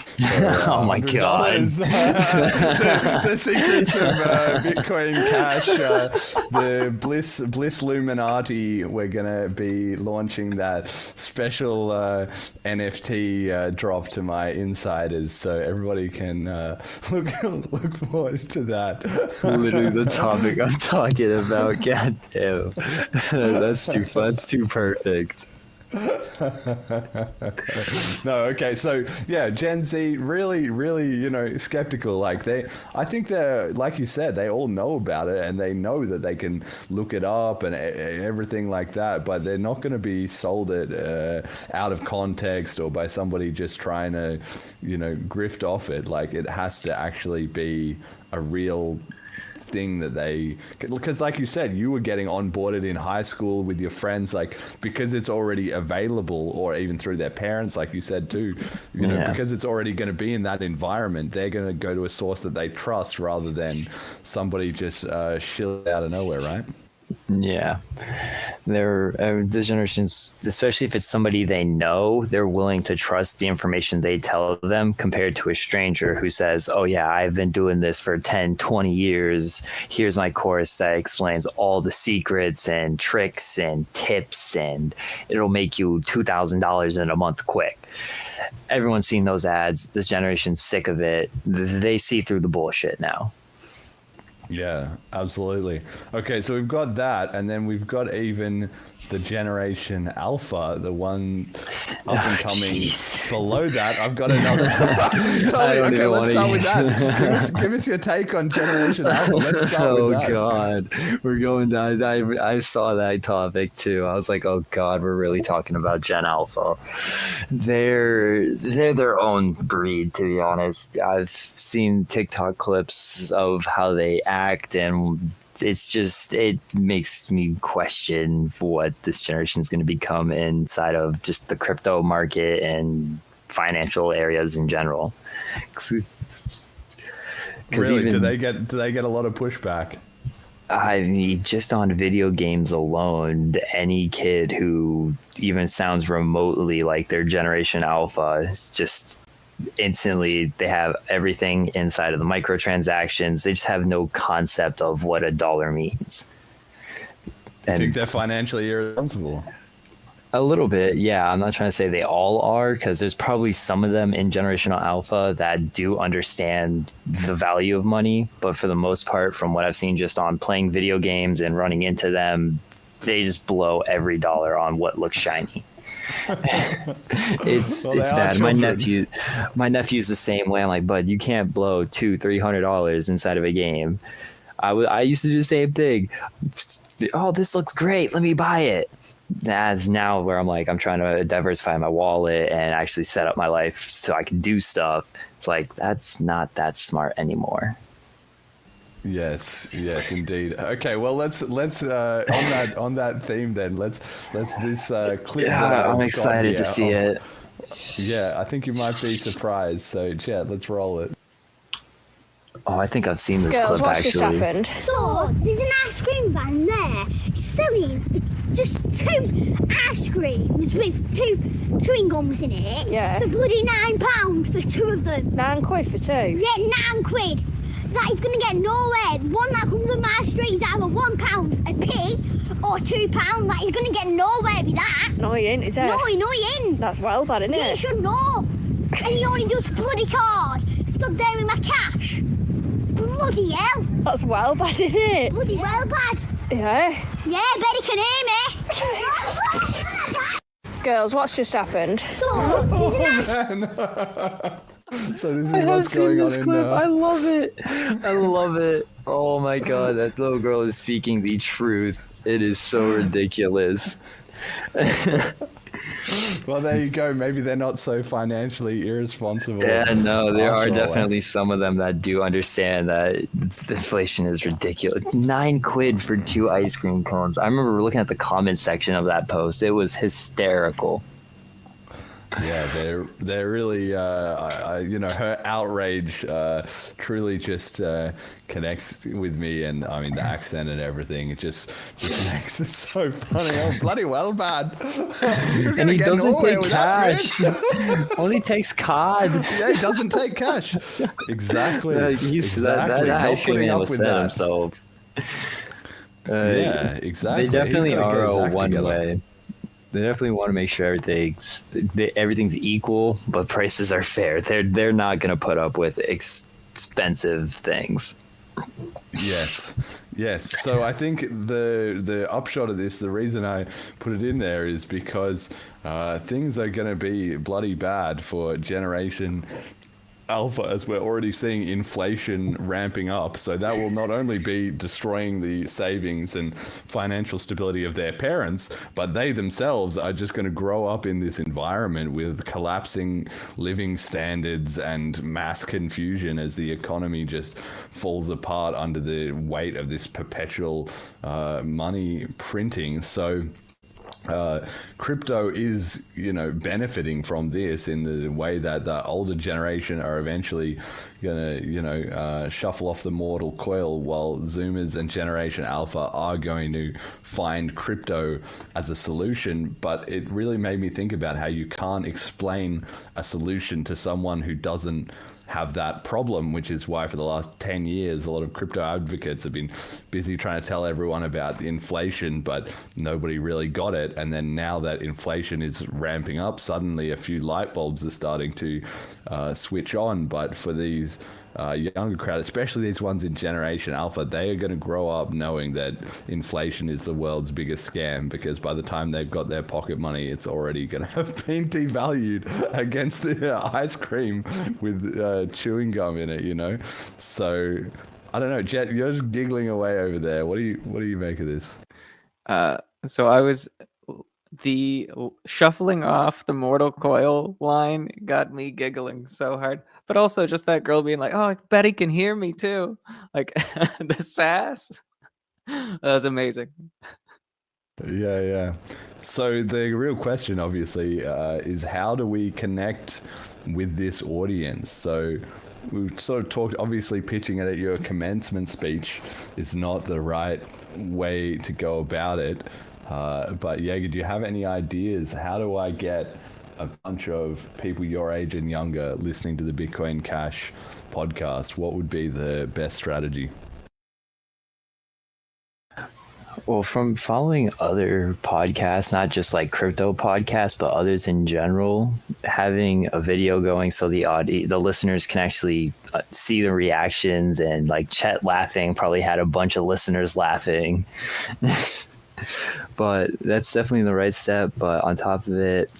oh my God. the secrets of Bitcoin Cash, the Bliss Luminati. We're going to be launching that special NFT drop to my insiders, so everybody can look forward to that. Literally the topic I'm talking about. God damn. That's too fun. That's too perfect. No, okay, so yeah, Gen Z really, skeptical. Like, I think they're, like you said, they all know about it and they know that they can look it up and everything like that, but they're not going to be sold it out of context or by somebody just trying to, grift off it. Like, it has to actually be a real thing that because like you said, you were getting onboarded in high school with your friends, like, because it's already available, or even through their parents, like you said too, because it's already going to be in that environment, they're going to go to a source that they trust rather than somebody just shill it out of nowhere, right? Yeah, this generation's, especially if it's somebody they know, they're willing to trust the information they tell them compared to a stranger who says, oh yeah, I've been doing this for 10, 20 years. Here's my course that explains all the secrets and tricks and tips, and it'll make you $2,000 in a month quick. Everyone's seen those ads. This generation's sick of it. They see through the bullshit now. Yeah, absolutely. Okay, so we've got that, and then we've got even the Generation Alpha, the one up and coming below that. I've got another. Okay, let's start with that. Give us your take on Generation Alpha. Let's start with that. Oh God, we're going down. I saw that topic too. I was like, oh God, we're really talking about Gen Alpha. They're their own breed, to be honest. I've seen TikTok clips of how they act, and it makes me question what this generation is going to become inside of just the crypto market and financial areas in general. Really? Do they get a lot of pushback? I mean, just on video games alone, any kid who even sounds remotely like their Generation Alpha is just instantly, they have everything inside of the microtransactions. They just have no concept of what a dollar means. I think they're financially irresponsible. A little bit, yeah. I'm not trying to say they all are, because there's probably some of them in Generational Alpha that do understand the value of money. But for the most part, from what I've seen just on playing video games and running into them, they just blow every dollar on what looks shiny. It's bad. My nephew's the same way. I'm like, bud, you can't blow $200-$300 inside of a game. I used to do the same thing. Oh, this looks great. Let me buy it. That's now where I'm like, I'm trying to diversify my wallet and actually set up my life so I can do stuff. It's like, that's not that smart anymore. Yes, indeed. Okay, well, let's on that theme then. Let's this clip. Yeah, I'm excited to see it. Yeah, I think you might be surprised. So, Jet, let's roll it. Oh, I think I've seen this Girls, clip what's actually. just happened? So, there's an ice cream van there selling just 2 ice creams with 2 chewing gums in it. Yeah. For bloody £9 for 2 of them. £9 for 2? Yeah, £9. That is going to get nowhere. The one that comes on my street is either £1 a p or £2. Like, you're going to get nowhere with that. No, he ain't, is it? No, he ain't. That's well bad, isn't it? You should know. And he only does bloody card. Stood there with my cash. Bloody hell. That's well bad, isn't it? Bloody well bad. Yeah. Yeah, bet he can hear me. Girls, what's just happened? So, there's an ice So this is what's going on in there. I love it. I love it. Oh my god, that little girl is speaking the truth. It is so ridiculous. Well, there you go. Maybe they're not so financially irresponsible. Yeah, no, there are after all. definitely some of them that do understand that inflation is ridiculous. £9 for 2 ice cream cones. I remember looking at the comment section of that post. It was hysterical. Yeah, they're really, her outrage truly just connects with me, and I mean the accent and everything. It just makes it so funny. Oh, bloody well bad. And he doesn't take cash. Only takes card. Yeah, he doesn't take cash. Exactly. Yeah, he's that ice cream man was set himself. Yeah, exactly. They definitely are a one-way. They definitely want to make sure everything's equal, but prices are fair. They're not going to put up with expensive things. Yes. So I think the upshot of this, the reason I put it in there is because things are going to be bloody bad for Generation Alpha, as we're already seeing inflation ramping up. So that will not only be destroying the savings and financial stability of their parents, but they themselves are just going to grow up in this environment with collapsing living standards and mass confusion as the economy just falls apart under the weight of this perpetual money printing. So crypto is, benefiting from this in the way that the older generation are eventually going to, shuffle off the mortal coil, while Zoomers and Generation Alpha are going to find crypto as a solution. But it really made me think about how you can't explain a solution to someone who doesn't have that problem, which is why for the last 10 years a lot of crypto advocates have been busy trying to tell everyone about inflation, but nobody really got it. And then now that inflation is ramping up, suddenly a few light bulbs are starting to switch on. But for these younger crowd, especially these ones in Generation Alpha, they are going to grow up knowing that inflation is the world's biggest scam, because by the time they've got their pocket money, it's already going to have been devalued against the ice cream with chewing gum in it, So I don't know, Jet, you're just giggling away over there. What do you make of this? So I was the shuffling off the mortal coil line got me giggling so hard. But also just that girl being like, "Oh, I bet he can hear me too." Like the sass. That was amazing. Yeah. So the real question, obviously, is how do we connect with this audience? So we've sort of talked, obviously pitching it at your commencement speech is not the right way to go about it. But Jager, do you have any ideas? How do I get a bunch of people your age and younger listening to the Bitcoin Cash podcast? What would be the best strategy? Well, from following other podcasts, not just like crypto podcasts, but others in general, having a video going so the listeners can actually see the reactions, and like Chet laughing probably had a bunch of listeners laughing. But that's definitely the right step. But on top of it,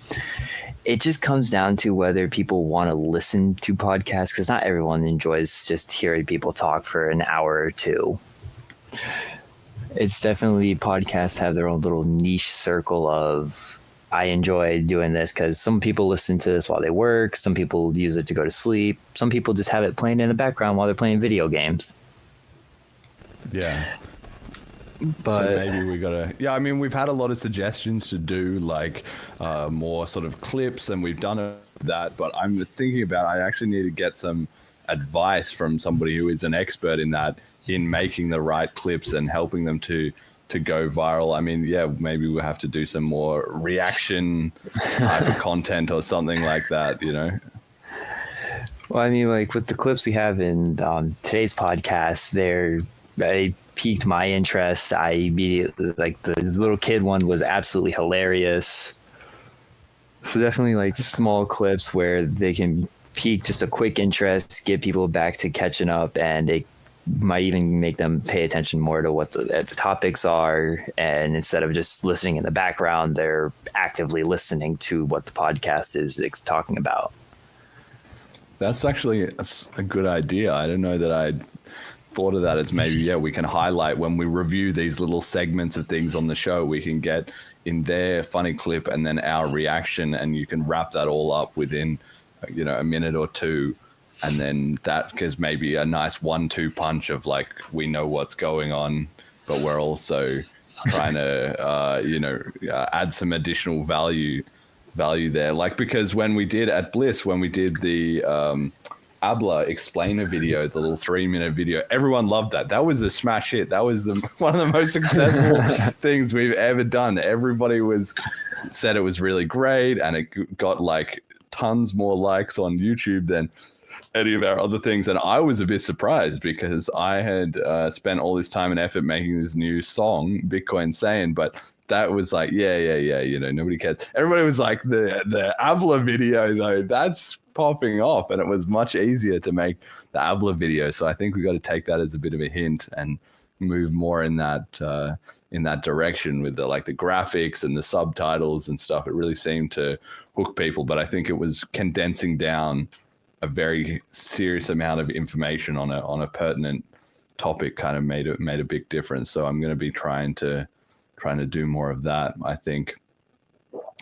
it just comes down to whether people want to listen to podcasts, because not everyone enjoys just hearing people talk for an hour or two. It's definitely, podcasts have their own little niche circle of, I enjoy doing this because some people listen to this while they work. Some people use it to go to sleep. Some people just have it playing in the background while they're playing video games. Yeah. But so maybe we gotta, I mean, we've had a lot of suggestions to do like more sort of clips, and we've done that, but I'm thinking about, I actually need to get some advice from somebody who is an expert in that, in making the right clips and helping them to go viral. I mean, maybe we'll have to do some more reaction type of content or something like that, you know? Well, I mean, like with the clips we have in today's podcast, they piqued my interest. I immediately, like, the little kid one was absolutely hilarious. So definitely like small clips where they can pique just a quick interest, get people back to catching up, and it might even make them pay attention more to what the topics are. And instead of just listening in the background, they're actively listening to what the podcast is talking about. That's actually a good idea. I don't know that I'd thought of that as maybe, we can highlight when we review these little segments of things on the show, we can get in their funny clip and then our reaction, and you can wrap that all up within, a minute or two. And then that gives maybe a nice 1-2 punch of like, we know what's going on, but we're also trying to, add some additional value there. Like, because when we did at Bliss, when we did the Abla explainer video, the little 3-minute video, everyone loved that. That was a smash hit. That was one of the most successful things we've ever done. Everybody said it was really great, and it got like tons more likes on YouTube than any of our other things. And I was a bit surprised because I had spent all this time and effort making this new song, Bitcoin Sane, but that was like, nobody cares. Everybody was like, the Abla video though, that's popping off, and it was much easier to make the Abla video. So I think we got to take that as a bit of a hint and move more in that direction with the graphics and the subtitles and stuff. It really seemed to hook people, but I think it was condensing down a very serious amount of information on a pertinent topic kind of made a big difference. So I'm going to be trying to do more of that, I think,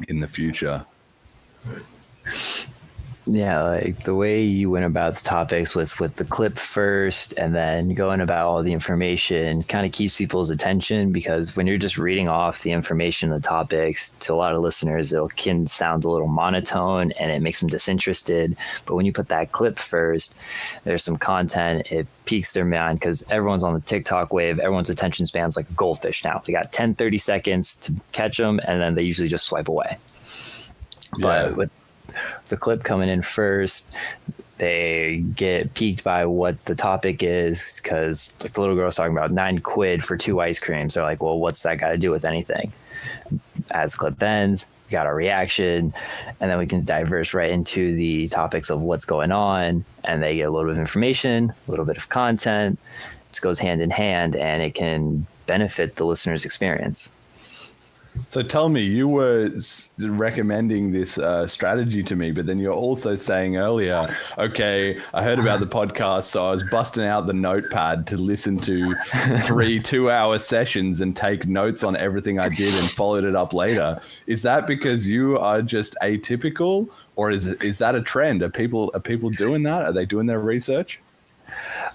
in the future. Yeah, like the way you went about the topics with the clip first and then going about all the information kind of keeps people's attention, because when you're just reading off the information, the topics, to a lot of listeners, it can sound a little monotone and it makes them disinterested. But when you put that clip first, there's some content, it piques their mind, because everyone's on the TikTok wave. Everyone's attention span's like a goldfish now. They got 10-30 seconds to catch them, and then they usually just swipe away. But with the clip coming in first, they get piqued by what the topic is, because like the little girl's talking about £9 for 2 ice creams. They're like, well, what's that got to do with anything? As the clip ends, we got our reaction, and then we can diverse right into the topics of what's going on, and they get a little bit of information, a little bit of content. It just goes hand in hand, and it can benefit the listener's experience. So tell me, you were recommending this strategy to me, but then you're also saying earlier, okay, I heard about the podcast, so I was busting out the notepad to listen to 3 2-hour sessions and take notes on everything I did and followed it up later. Is that because you are just atypical, or is that a trend? Are people doing that? Are they doing their research?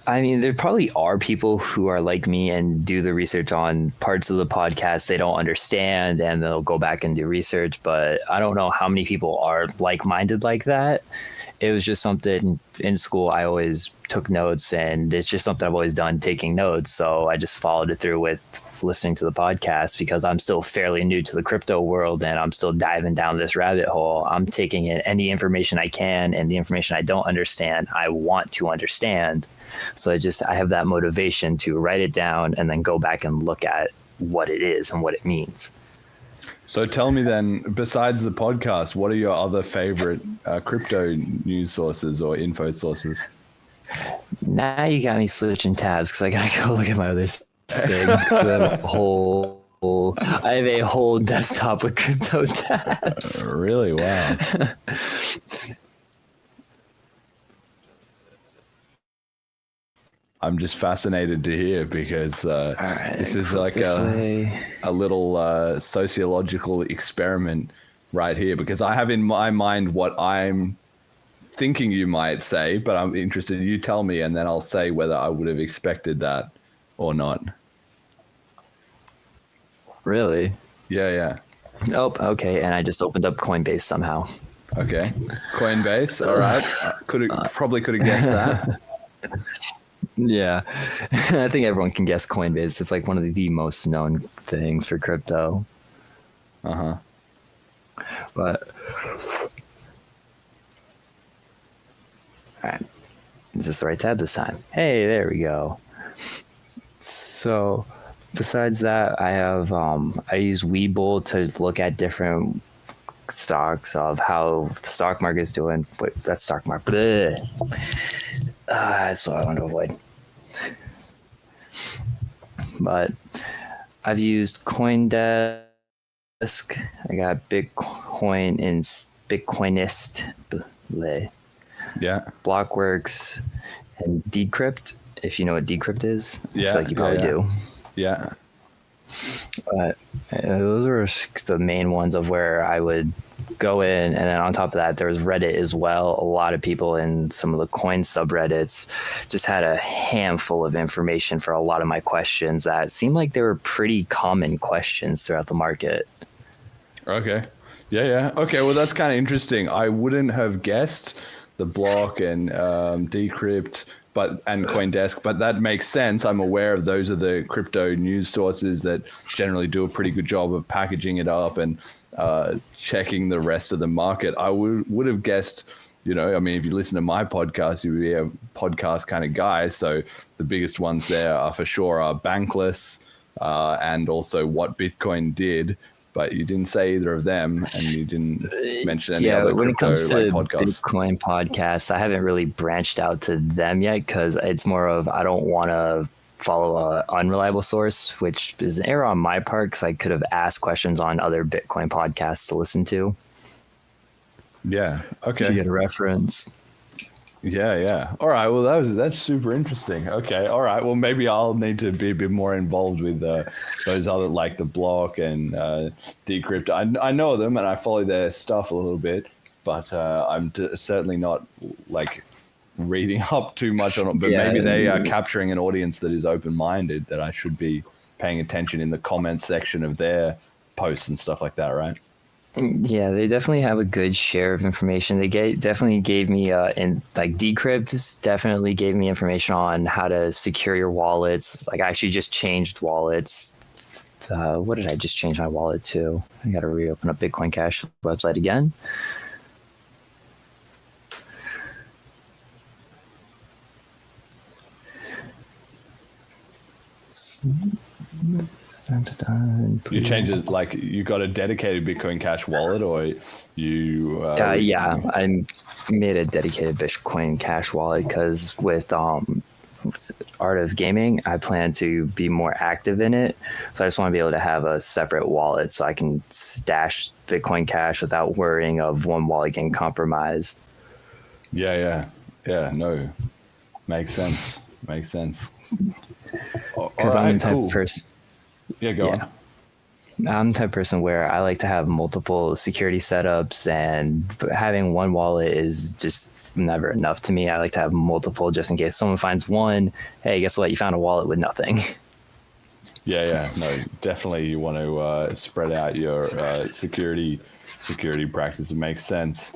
I mean, there probably are people who are like me and do the research on parts of the podcast they don't understand, and they'll go back and do research. But I don't know how many people are like-minded like that. it was just something in school. I always took notes, and it's just something I've always done, taking notes. So I just followed it through with listening to the podcast because I'm still fairly new to the crypto world and I'm still diving down this rabbit hole. I'm taking in any information I can, and the information I don't understand, I want to understand. So I have that motivation to write it down and then go back and look at what it is and what it means. So tell me then, besides the podcast, what are your other favorite crypto news sources or info sources? Now you got me switching tabs because I gotta go look at my other thing. I have a whole desktop with crypto tabs. Really? Wow. I'm just fascinated to hear because this is like a little sociological experiment right here, because I have in my mind what I'm thinking you might say, but I'm interested. You tell me, and then I'll say whether I would have expected that or not. Really? Yeah. Oh, okay. And I just opened up Coinbase somehow. Okay. Coinbase. All right. Probably could have guessed that. Yeah. I think everyone can guess Coinbase. It's like one of the most known things for crypto. Uh-huh. But all right. Is this the right tab this time? Hey, there we go. So besides that, I have I use Webull to look at different stocks of how the stock market is doing. Wait, that's stock market. That's what I want to avoid. But I've used CoinDesk. I got Bitcoin and Bitcoinist. Yeah. Blockworks and Decrypt. If you know what Decrypt is, yeah, I feel like you probably do. Yeah. But those are the main ones of where I would go in, and then on top of that, there was Reddit as well. A lot of people in some of the coin subreddits just had a handful of information for a lot of my questions that seemed like they were pretty common questions throughout the market. Okay. Yeah. Okay, well, that's kind of interesting. I wouldn't have guessed the block and Decrypt and CoinDesk, but that makes sense. I'm aware of those are the crypto news sources that generally do a pretty good job of packaging it up and checking the rest of the market. I would have guessed, if you listen to my podcast, you'd be a podcast kind of guy. So the biggest ones there are for sure are Bankless and also What Bitcoin Did. But you didn't say either of them, and you didn't mention any other when it comes to podcasts. Bitcoin podcasts, I haven't really branched out to them yet because it's more of I don't want to follow an unreliable source, which is an error on my part because I could have asked questions on other Bitcoin podcasts to listen to. Yeah. Okay. To get a reference. Yeah. All right. Well, that's super interesting. Okay. All right. Well, maybe I'll need to be a bit more involved with those other, like the block and Decrypt. I know them and I follow their stuff a little bit, but I'm certainly not like reading up too much on it. But maybe they are capturing an audience that is open-minded, that I should be paying attention in the comment section of their posts and stuff like that, right? Yeah, they definitely have a good share of information. They definitely gave me Decrypt definitely gave me information on how to secure your wallets. Like I actually just changed wallets. What did I just change my wallet to? I got to reopen up Bitcoin Cash website again. You changed it, like you got a dedicated Bitcoin Cash wallet, or you? I made a dedicated Bitcoin Cash wallet because with Art of Gaming, I plan to be more active in it. So I just want to be able to have a separate wallet so I can stash Bitcoin Cash without worrying of one wallet getting compromised. Yeah. No, makes sense. Because I'm the type of person. Yeah, go on. I'm the type of person where I like to have multiple security setups, and having one wallet is just never enough to me. I like to have multiple just in case someone finds one. Hey, guess what? You found a wallet with nothing. Yeah. No, definitely you want to spread out your security practice. It makes sense.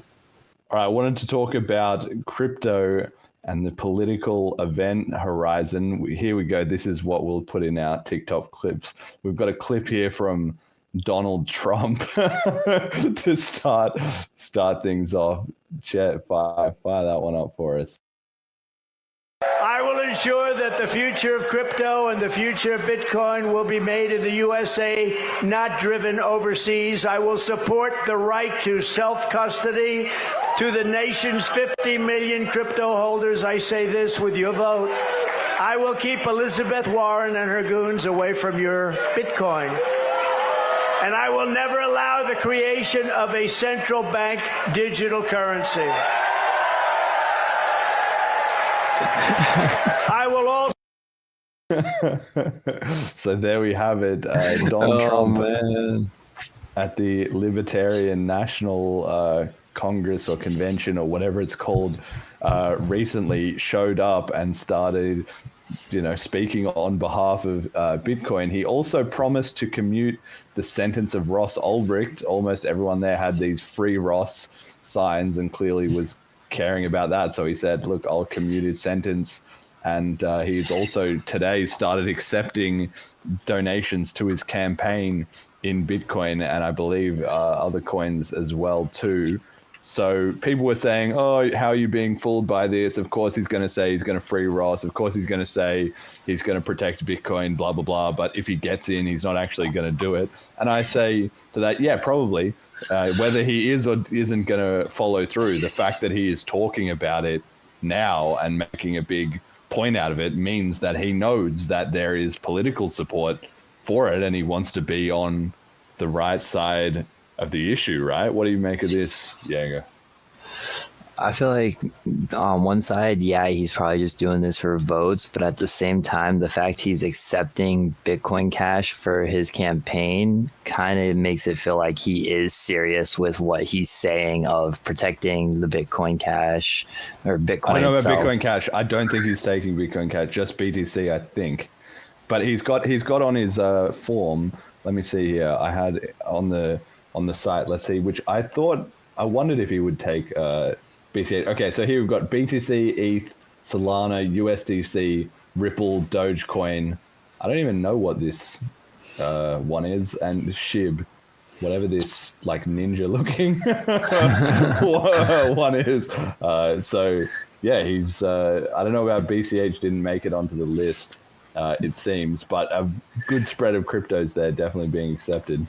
All right, I wanted to talk about crypto and the political event horizon. Here we go. This is what we'll put in our TikTok clips. We've got a clip here from Donald Trump to start things off. Chet, fire that one up for us. I will ensure that the future of crypto and the future of Bitcoin will be made in the USA, not driven overseas. I will support the right to self-custody. To the nation's 50 million crypto holders, I say this with your vote. I will keep Elizabeth Warren and her goons away from your Bitcoin. And I will never allow the creation of a central bank digital currency. I will also. So there we have it. Donald Trump at the Libertarian National Congress or convention or whatever it's called recently showed up and started, speaking on behalf of Bitcoin. He also promised to commute the sentence of Ross Ulbricht. Almost everyone there had these free Ross signs and clearly was caring about that. So he said, look, I'll commute his sentence. And he's also today started accepting donations to his campaign in Bitcoin and I believe other coins as well too. So people were saying, oh, how are you being fooled by this? Of course, he's going to say he's going to free Ross. Of course, he's going to say he's going to protect Bitcoin, blah, blah, blah. But if he gets in, he's not actually going to do it. And I say to that, yeah, probably. Whether he is or isn't going to follow through, the fact that he is talking about it now and making a big point out of it means that he knows that there is political support for it and he wants to be on the right side of the issue, right? What do you make of this, Jager? I feel like on one side, yeah, he's probably just doing this for votes, but at the same time, the fact he's accepting Bitcoin Cash for his campaign kind of makes it feel like he is serious with what he's saying of protecting the Bitcoin Cash or Bitcoin I don't know itself. about Bitcoin Cash. I don't think he's taking Bitcoin Cash, just BTC, I think. But he's got on his form. Let me see here. I had on the site. Let's see, which I wondered if he would take BCH. Okay, so here we've got BTC, ETH, Solana, USDC, Ripple, Dogecoin. I don't even know what this one is, and SHIB, whatever this like ninja looking one is. So yeah, he's. I don't know about BCH. Didn't make it onto the list. It seems, but a good spread of cryptos there, definitely being accepted.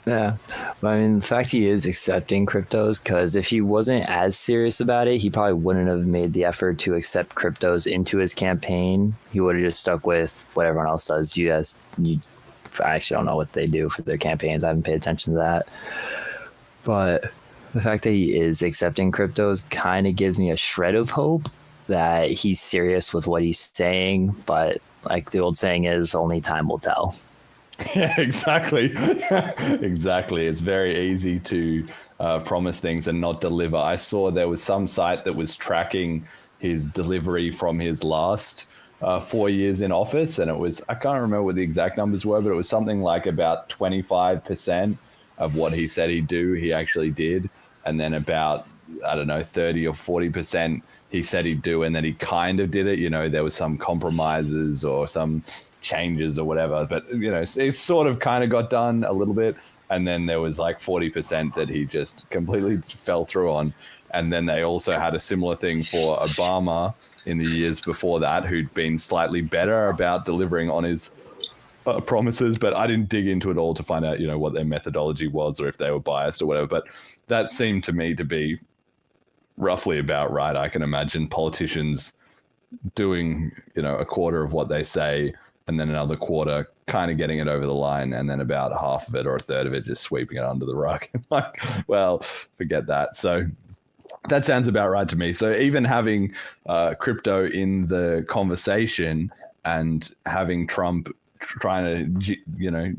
Yeah, but I mean, the fact he is accepting cryptos, because if he wasn't as serious about it, he probably wouldn't have made the effort to accept cryptos into his campaign. He would have just stuck with what everyone else does. I actually don't know what they do for their campaigns. I haven't paid attention to that. But the fact that he is accepting cryptos kind of gives me a shred of hope that he's serious with what he's saying. But like the old saying is, only time will tell. Yeah, exactly. Exactly. It's very easy to promise things and not deliver. I saw there was some site that was tracking his delivery from his last 4 years in office. And it was, I can't remember what the exact numbers were, but it was something like about 25% of what he said he'd do, he actually did. And then about, 30 or 40% he said he'd do. And then he kind of did it. There was some compromises or some changes or whatever, but it sort of kind of got done a little bit, and then there was like 40% that he just completely fell through on. And then they also had a similar thing for Obama in the years before that, who'd been slightly better about delivering on his promises, but I didn't dig into it all to find out what their methodology was or if they were biased or whatever, but that seemed to me to be roughly about right. I can imagine politicians doing a quarter of what they say and then another quarter kind of getting it over the line, and then about half of it or a third of it just sweeping it under the rug. Like, well, forget that. So that sounds about right to me. So even having crypto in the conversation and having Trump trying to,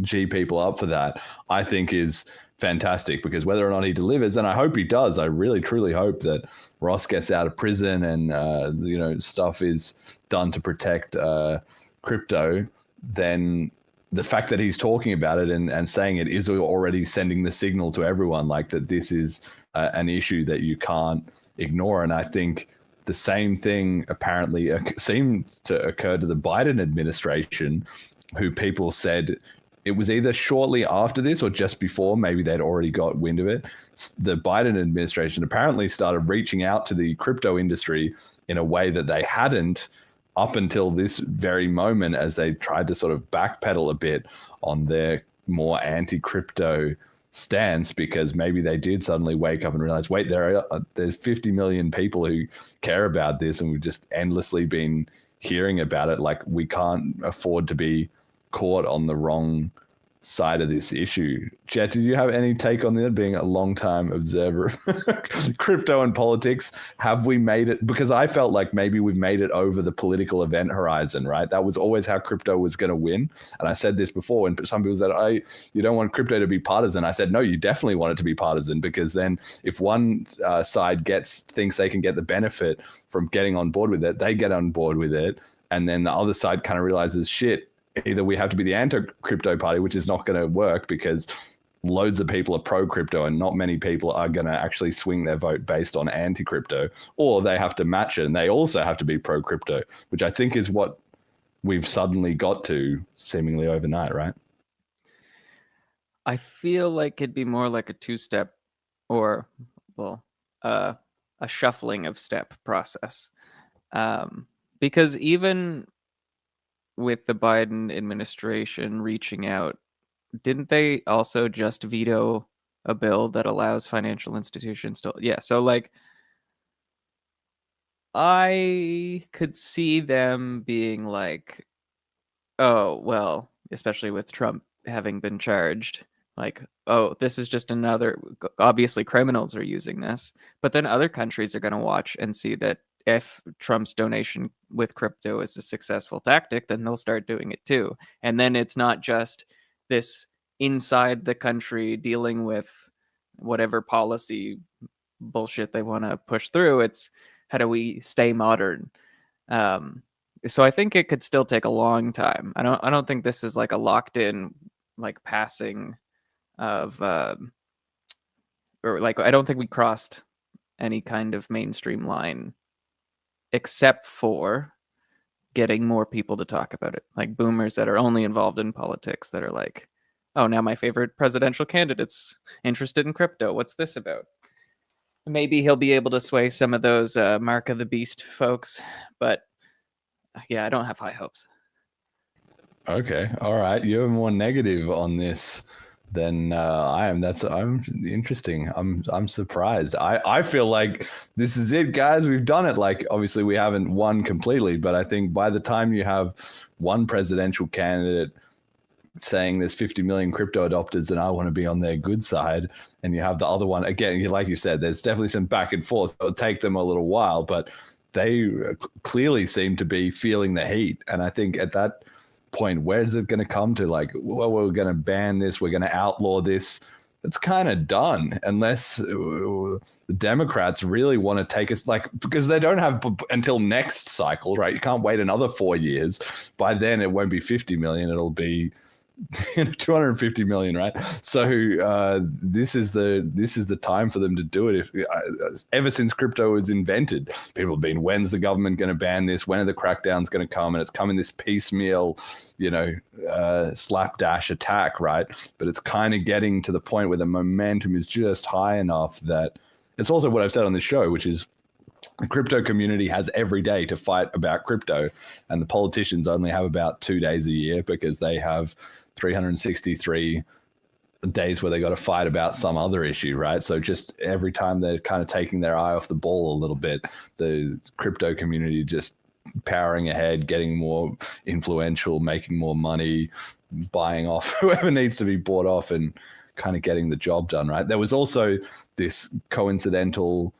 G people up for that, I think is fantastic, because whether or not he delivers, and I hope he does, I really, truly hope that Ross gets out of prison and, stuff is done to protect crypto, then the fact that he's talking about it and saying it is already sending the signal to everyone, like that this is an issue that you can't ignore. And I think the same thing apparently seemed to occur to the Biden administration, who people said it was either shortly after this or just before, maybe they'd already got wind of it. The Biden administration apparently started reaching out to the crypto industry in a way that they hadn't up until this very moment, as they tried to sort of backpedal a bit on their more anti-crypto stance, because maybe they did suddenly wake up and realize, wait, there's 50 million people who care about this, and we've just endlessly been hearing about it. Like, we can't afford to be caught on the wrong side of this issue. Jet, did you have any take on that, being a long-time observer of crypto and politics? Have we made it? Because I felt like maybe we've made it over the political event horizon, right? That was always how crypto was going to win. And I said this before, and some people said, you don't want crypto to be partisan. I said, no, you definitely want it to be partisan, because then if one side thinks they can get the benefit from getting on board with it, they get on board with it. And then the other side kind of realizes, shit, either we have to be the anti-crypto party, which is not going to work because loads of people are pro-crypto and not many people are going to actually swing their vote based on anti-crypto, or they have to match it and they also have to be pro-crypto, which I think is what we've suddenly got to seemingly overnight, right? I feel like it'd be more like a two-step or, well, a shuffling of step process. Because even with the Biden administration reaching out, didn't they also just veto a bill that allows financial institutions to? Yeah, so like, I could see them being like, oh, well, especially with Trump having been charged, like, oh, this is just another, obviously criminals are using this, but then other countries are going to watch and see that if Trump's donation with crypto is a successful tactic, then they'll start doing it too. And then it's not just this inside the country dealing with whatever policy bullshit they want to push through. It's how do we stay modern? So I think it could still take a long time. I don't think this is like a locked in, like, passing of, or like, I don't think we crossed any kind of mainstream line, except for getting more people to talk about it, like boomers that are only involved in politics that are like, oh, now my favorite presidential candidate's interested in crypto. What's this about? Maybe he'll be able to sway some of those Mark of the Beast folks, but yeah, I don't have high hopes. Okay, all right. You're more negative on this than I am. I'm interesting. I'm surprised. I feel like this is it, guys. We've done it. Like, obviously we haven't won completely, but I think by the time you have one presidential candidate saying there's 50 million crypto adopters and I want to be on their good side, and you have the other one, again, like you said, there's definitely some back and forth. It'll take them a little while, but they clearly seem to be feeling the heat. And I think at that point, where is it going to come to? Like, well, we're going to ban this, we're going to outlaw this. It's kind of done, unless the Democrats really want to take us, like, because they don't have until next cycle, right? You can't wait another 4 years. By then it won't be 50 million, it'll be 250 million, right? So this is the time for them to do it. Ever since crypto was invented, people have been, when's the government going to ban this? When are the crackdowns going to come? And it's coming this piecemeal, slapdash attack, right? But it's kind of getting to the point where the momentum is just high enough that it's also what I've said on this show, which is the crypto community has every day to fight about crypto, and the politicians only have about 2 days a year because they have 363 days where they got to fight about some other issue, right? So just every time they're kind of taking their eye off the ball a little bit, the crypto community just powering ahead, getting more influential, making more money, buying off whoever needs to be bought off, and kind of getting the job done, right? There was also this coincidental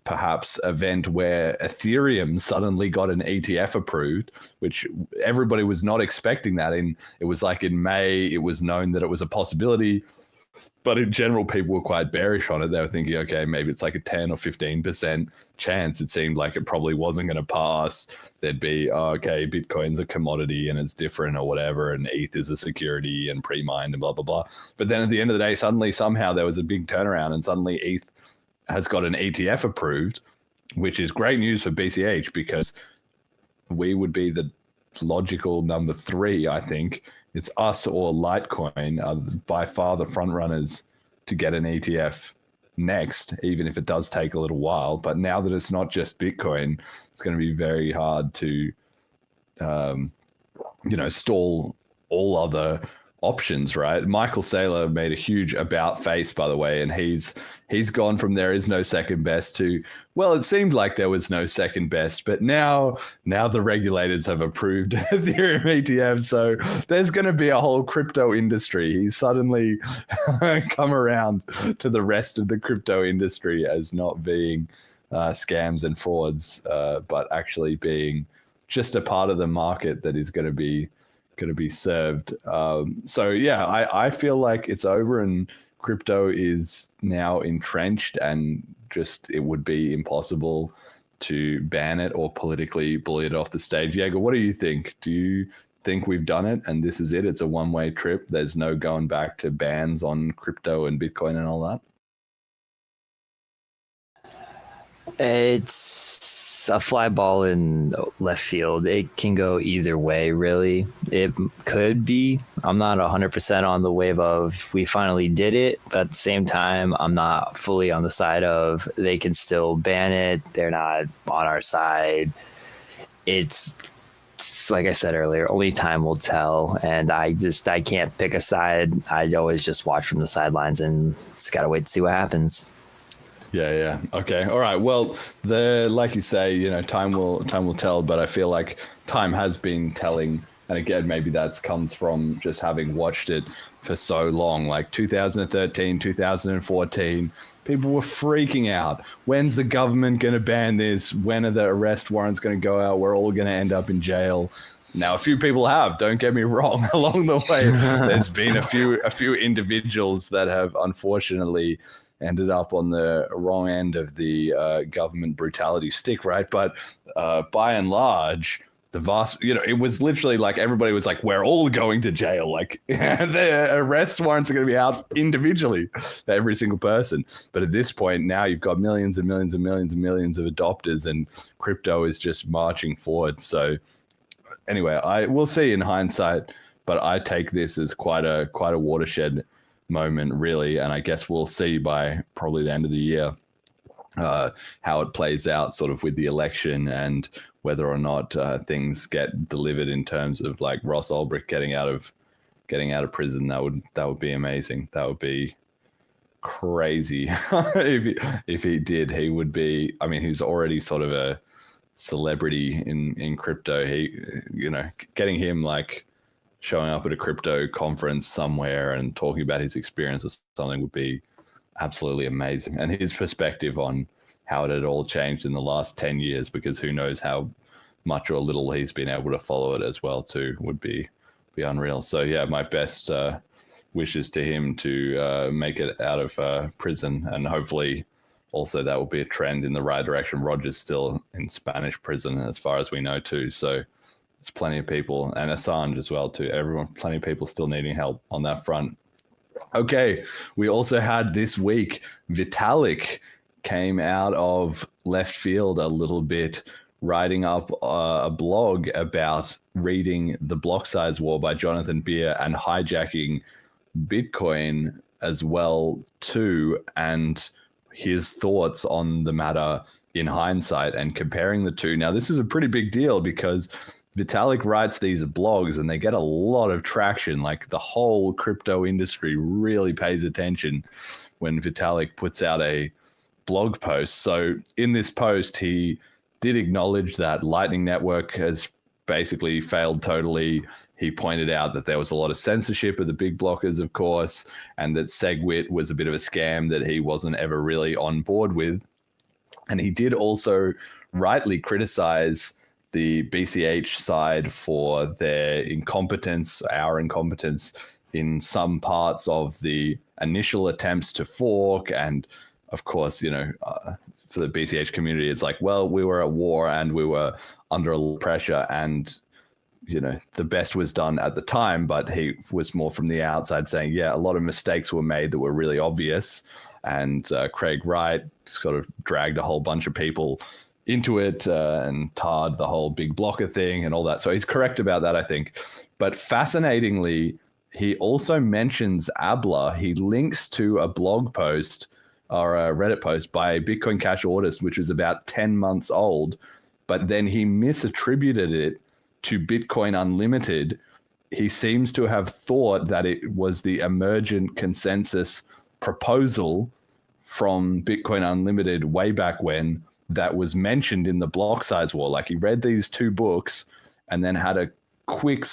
perhaps event where Ethereum suddenly got an ETF approved, which everybody was not expecting that. It was like in May, it was known that it was a possibility. But in general, people were quite bearish on it. They were thinking, okay, maybe it's like a 10 or 15% chance. It seemed like it probably wasn't going to pass. There'd be, okay, Bitcoin's a commodity and it's different or whatever, and ETH is a security and pre-mined and blah, blah, blah. But then at the end of the day, suddenly, somehow there was a big turnaround and suddenly ETH has got an ETF approved, which is great news for BCH because we would be the logical number 3, I think. It's us or Litecoin are by far the front runners to get an ETF next, even if it does take a little while. But now that it's not just Bitcoin, it's going to be very hard to, stall all other options, right? Michael Saylor made a huge about face, by the way, and he's gone from there is no second best to, well, it seemed like there was no second best, but now the regulators have approved Ethereum ETF, so there's going to be a whole crypto industry. He's suddenly come around to the rest of the crypto industry as not being scams and frauds, but actually being just a part of the market that is going to be served. So yeah, I feel like it's over and crypto is now entrenched, and just it would be impossible to ban it or politically bully it off the stage. Jager, what do you think? Do you think we've done it and this is it? It's a one-way trip. There's no going back to bans on crypto and Bitcoin and all that? It's a fly ball in left field. It can go either way, really. It could be. I'm not 100% on the wave of we finally did it, but at the same time, I'm not fully on the side of they can still ban it. They're not on our side. It's like I said earlier, only time will tell. And I can't pick a side. I always just watch from the sidelines and just got to wait to see what happens. Yeah. Okay. All right. Well, like you say, time will tell, but I feel like time has been telling. And again, maybe that comes from just having watched it for so long, like 2013, 2014, people were freaking out. When's the government going to ban this? When are the arrest warrants going to go out? We're all going to end up in jail. Now, a few people have, don't get me wrong, along the way. There's been a few individuals that have unfortunately ended up on the wrong end of the government brutality stick, right? But by and large, the vast, it was literally like everybody was like, we're all going to jail. Like the arrest warrants are going to be out individually for every single person. But at this point, now you've got millions and millions and millions and millions of adopters, and crypto is just marching forward. So anyway, we'll see in hindsight, but I take this as quite a watershed moment, really. And I guess we'll see by probably the end of the year how it plays out sort of with the election and whether or not things get delivered in terms of like Ross Ulbricht getting out of prison. That would be amazing. That would be crazy. if he did, he would be, I mean, he's already sort of a celebrity in crypto. Getting him like showing up at a crypto conference somewhere and talking about his experience or something would be absolutely amazing. And his perspective on how it had all changed in the last 10 years, because who knows how much or little he's been able to follow it as well too, would be unreal. So yeah, my best wishes to him to make it out of prison, and hopefully also that will be a trend in the right direction. Roger's still in Spanish prison as far as we know too, so there's plenty of people, and Assange as well too. Plenty of people still needing help on that front. Okay, we also had this week, Vitalik came out of left field a little bit, writing up a blog about reading The Block Size War by Jonathan Beer and hijacking Bitcoin as well too, and his thoughts on the matter in hindsight and comparing the two. Now, this is a pretty big deal because Vitalik writes these blogs and they get a lot of traction. Like the whole crypto industry really pays attention when Vitalik puts out a blog post. So in this post, he did acknowledge that Lightning Network has basically failed totally. He pointed out that there was a lot of censorship of the big blockers, of course, and that SegWit was a bit of a scam that he wasn't ever really on board with. And he did also rightly criticize the BCH side for their incompetence, our incompetence in some parts of the initial attempts to fork. And of course, for the BCH community, it's like, well, we were at war and we were under a lot of pressure, and the best was done at the time, but he was more from the outside saying, yeah, a lot of mistakes were made that were really obvious. And Craig Wright sort of dragged a whole bunch of people into it and tarred the whole big blocker thing and all that. So he's correct about that, I think. But fascinatingly, he also mentions Abla. He links to a blog post or a Reddit post by Bitcoin Cash Artist, which was about 10 months old, but then he misattributed it to Bitcoin Unlimited. He seems to have thought that it was the emergent consensus proposal from Bitcoin Unlimited way back when that was mentioned in the block size war. Like, he read these two books and then had a quick,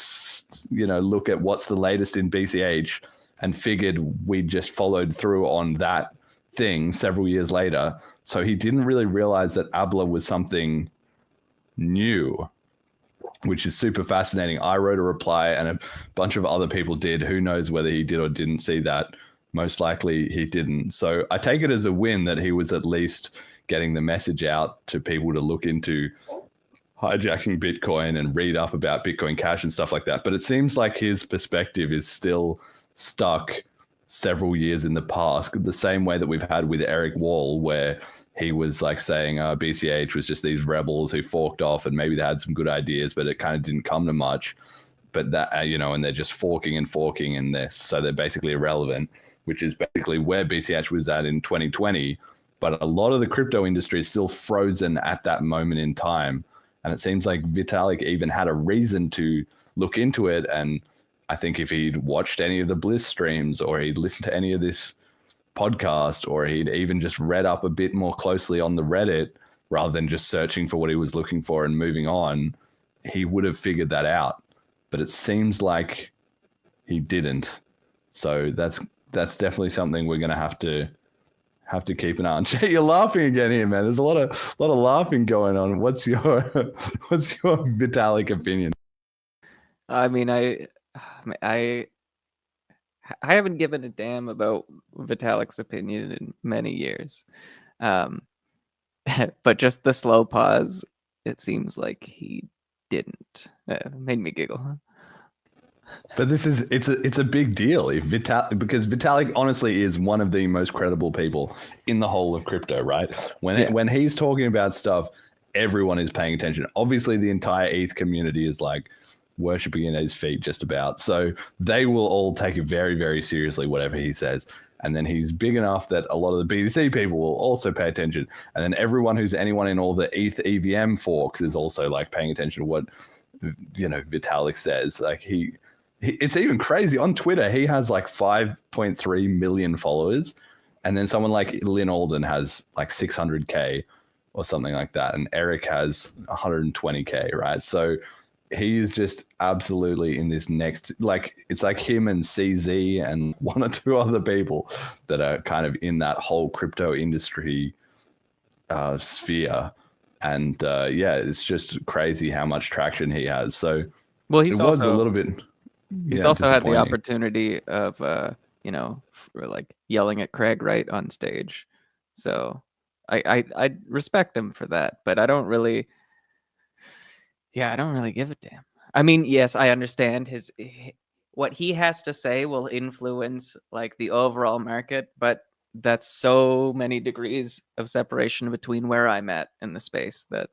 look at what's the latest in BCH and figured we just followed through on that thing several years later. So he didn't really realize that Abla was something new, which is super fascinating. I wrote a reply and a bunch of other people did. Who knows whether he did or didn't see that? Most likely he didn't. So I take it as a win that he was at least getting the message out to people to look into hijacking Bitcoin and read up about Bitcoin Cash and stuff like that. But it seems like his perspective is still stuck several years in the past, the same way that we've had with Eric Wall, where he was like saying BCH was just these rebels who forked off and maybe they had some good ideas, but it kind of didn't come to much. But that, and they're just forking in this. So they're basically irrelevant, which is basically where BCH was at in 2020. But a lot of the crypto industry is still frozen at that moment in time. And it seems like Vitalik even had a reason to look into it. And I think if he'd watched any of the Bliss streams or he'd listened to any of this podcast or he'd even just read up a bit more closely on the Reddit rather than just searching for what he was looking for and moving on, he would have figured that out. But it seems like he didn't. So that's definitely something we're going to have to keep an eye on. Jay, you're laughing again here, man. There's a lot of laughing going on. What's your Vitalik opinion? I mean, I haven't given a damn about Vitalik's opinion in many years. But just the slow pause, it seems like he didn't. Made me giggle. But it's a big deal because Vitalik honestly is one of the most credible people in the whole of crypto, right? When he's talking about stuff, everyone is paying attention. Obviously, the entire ETH community is like worshipping at his feet just about. So they will all take it very, very seriously, whatever he says. And then he's big enough that a lot of the BTC people will also pay attention. And then anyone in all the ETH EVM forks is also like paying attention to what, Vitalik says. Like it's even crazy. On Twitter, he has like 5.3 million followers. And then someone like Lynn Alden has like 600K or something like that. And Eric has 120K, right? So he's just absolutely in this next, like, it's like him and CZ and one or two other people that are kind of in that whole crypto industry sphere. And it's just crazy how much traction he has. So he's was a little bit. He's also had the opportunity of, like yelling at Craig Wright on stage. So I respect him for that, but I don't really give a damn. I mean, yes, I understand what he has to say will influence like the overall market, but that's so many degrees of separation between where I'm at in the space that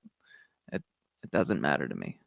it doesn't matter to me.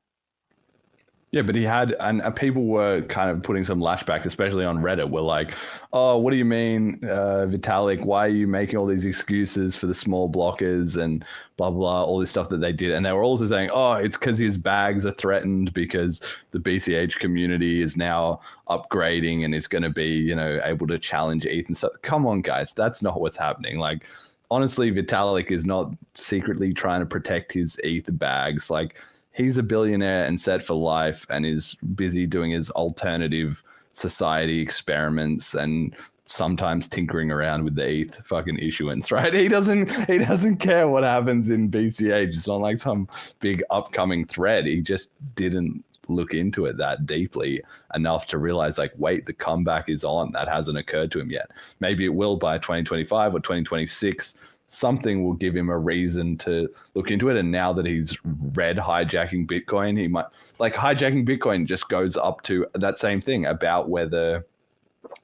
Yeah, but he had, and people were kind of putting some lashback, especially on Reddit, were like, oh, what do you mean, Vitalik, why are you making all these excuses for the small blockers and blah, blah, blah, all this stuff that they did. And they were also saying, oh, it's because his bags are threatened because the BCH community is now upgrading and is going to be, able to challenge ETH and stuff. Come on, guys, that's not what's happening. Like, honestly, Vitalik is not secretly trying to protect his ETH bags. Like, he's a billionaire and set for life and is busy doing his alternative society experiments and sometimes tinkering around with the ETH fucking issuance, right? He doesn't care what happens in BCH. It's not like some big upcoming threat. He just didn't look into it that deeply enough to realize, like, wait, the comeback is on. That hasn't occurred to him yet. Maybe it will by 2025 or 2026. Something will give him a reason to look into it. And now that he's read Hijacking Bitcoin, he might, like, Hijacking Bitcoin just goes up to that same thing about whether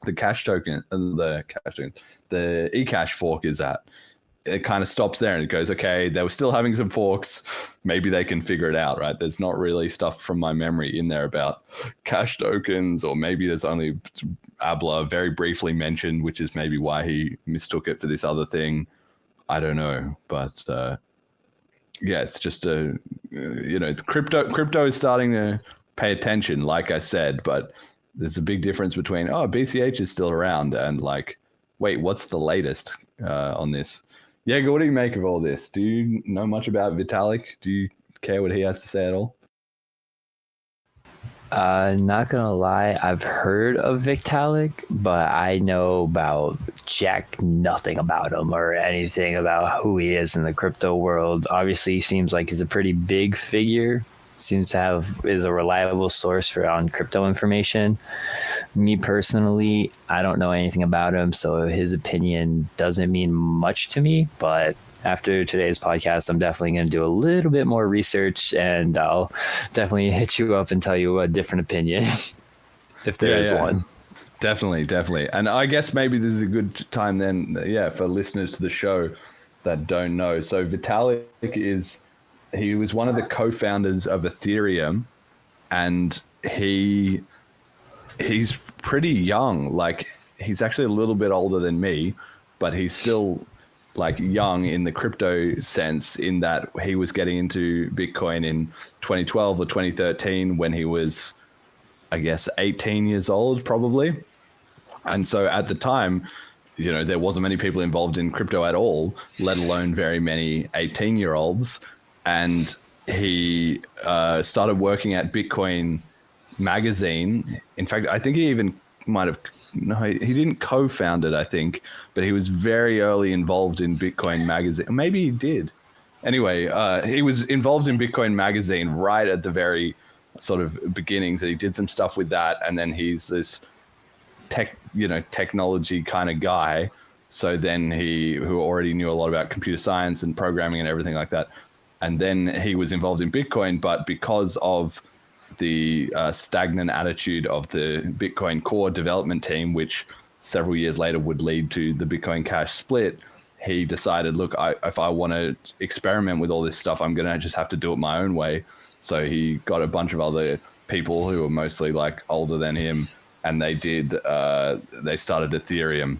the cash token, the eCash fork is at. It kind of stops there and it goes, okay, they were still having some forks. Maybe they can figure it out, right? There's not really stuff from my memory in there about cash tokens, or maybe there's only Abla very briefly mentioned, which is maybe why he mistook it for this other thing. I don't know, but yeah, it's just crypto is starting to pay attention, like I said, but there's a big difference between, BCH is still around and, like, wait, what's the latest on this? Jager, what do you make of all this? Do you know much about Vitalik? Do you care what he has to say at all? Not gonna lie, I've heard of Vitalik, but I know about nothing about him or anything about who he is in the crypto world. Obviously, he seems like he's a pretty big figure. Is a reliable source on crypto information. Me personally, I don't know anything about him, so his opinion doesn't mean much to me. But after today's podcast, I'm definitely going to do a little bit more research, and I'll definitely hit you up and tell you a different opinion if there is one. Definitely. And I guess maybe this is a good time then, for listeners to the show that don't know. So Vitalik he was one of the co-founders of Ethereum, and he's pretty young. Like, he's actually a little bit older than me, but he's still, like, young in the crypto sense, in that he was getting into Bitcoin in 2012 or 2013 when he was, I guess, 18 years old, probably. And so at the time, there wasn't many people involved in crypto at all, let alone very many 18-year-olds. And he started working at Bitcoin magazine. In fact, I think he even he didn't co-found it, I think, but he was very early involved in Bitcoin magazine. Maybe he did. Anyway, he was involved in Bitcoin magazine right at the very sort of beginnings. And he did some stuff with that. And then he's this technology kind of guy. So then who already knew a lot about computer science and programming and everything like that. And then he was involved in Bitcoin, but because of the stagnant attitude of the Bitcoin core development team, which several years later would lead to the Bitcoin Cash split, he decided, look, if I want to experiment with all this stuff, I'm going to just have to do it my own way. So he got a bunch of other people who were mostly, like, older than him, and they started Ethereum.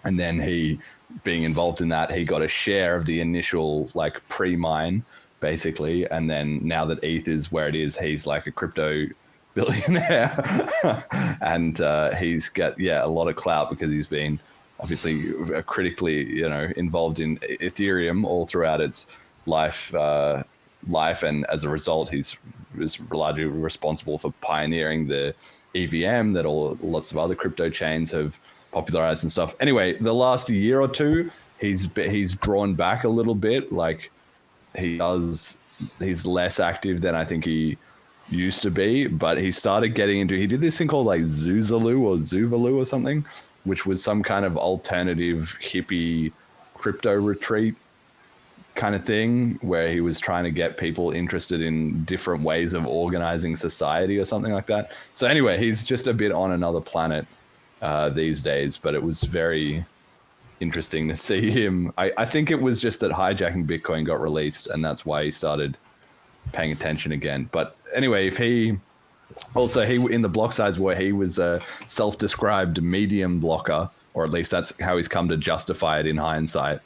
And then being involved in that, he got a share of the initial, like, pre-mine, basically. And then now that ETH is where it is, he's like a crypto billionaire. And he's got, a lot of clout because he's been obviously critically, involved in Ethereum all throughout its life. And as a result, he's largely responsible for pioneering the EVM that lots of other crypto chains have popularized and stuff. Anyway, the last year or two, he's drawn back a little bit. Like, he's less active than I think he used to be, but he started getting into, he did this thing called, like, Zuvalu or something, which was some kind of alternative hippie crypto retreat kind of thing, where he was trying to get people interested in different ways of organizing society or something like that. So anyway, he's just a bit on another planet these days, but it was very interesting to see him. I think it was just that Hijacking Bitcoin got released, and that's why he started paying attention again. But anyway, he in the block size where he was a self-described medium blocker, or at least that's how he's come to justify it in hindsight.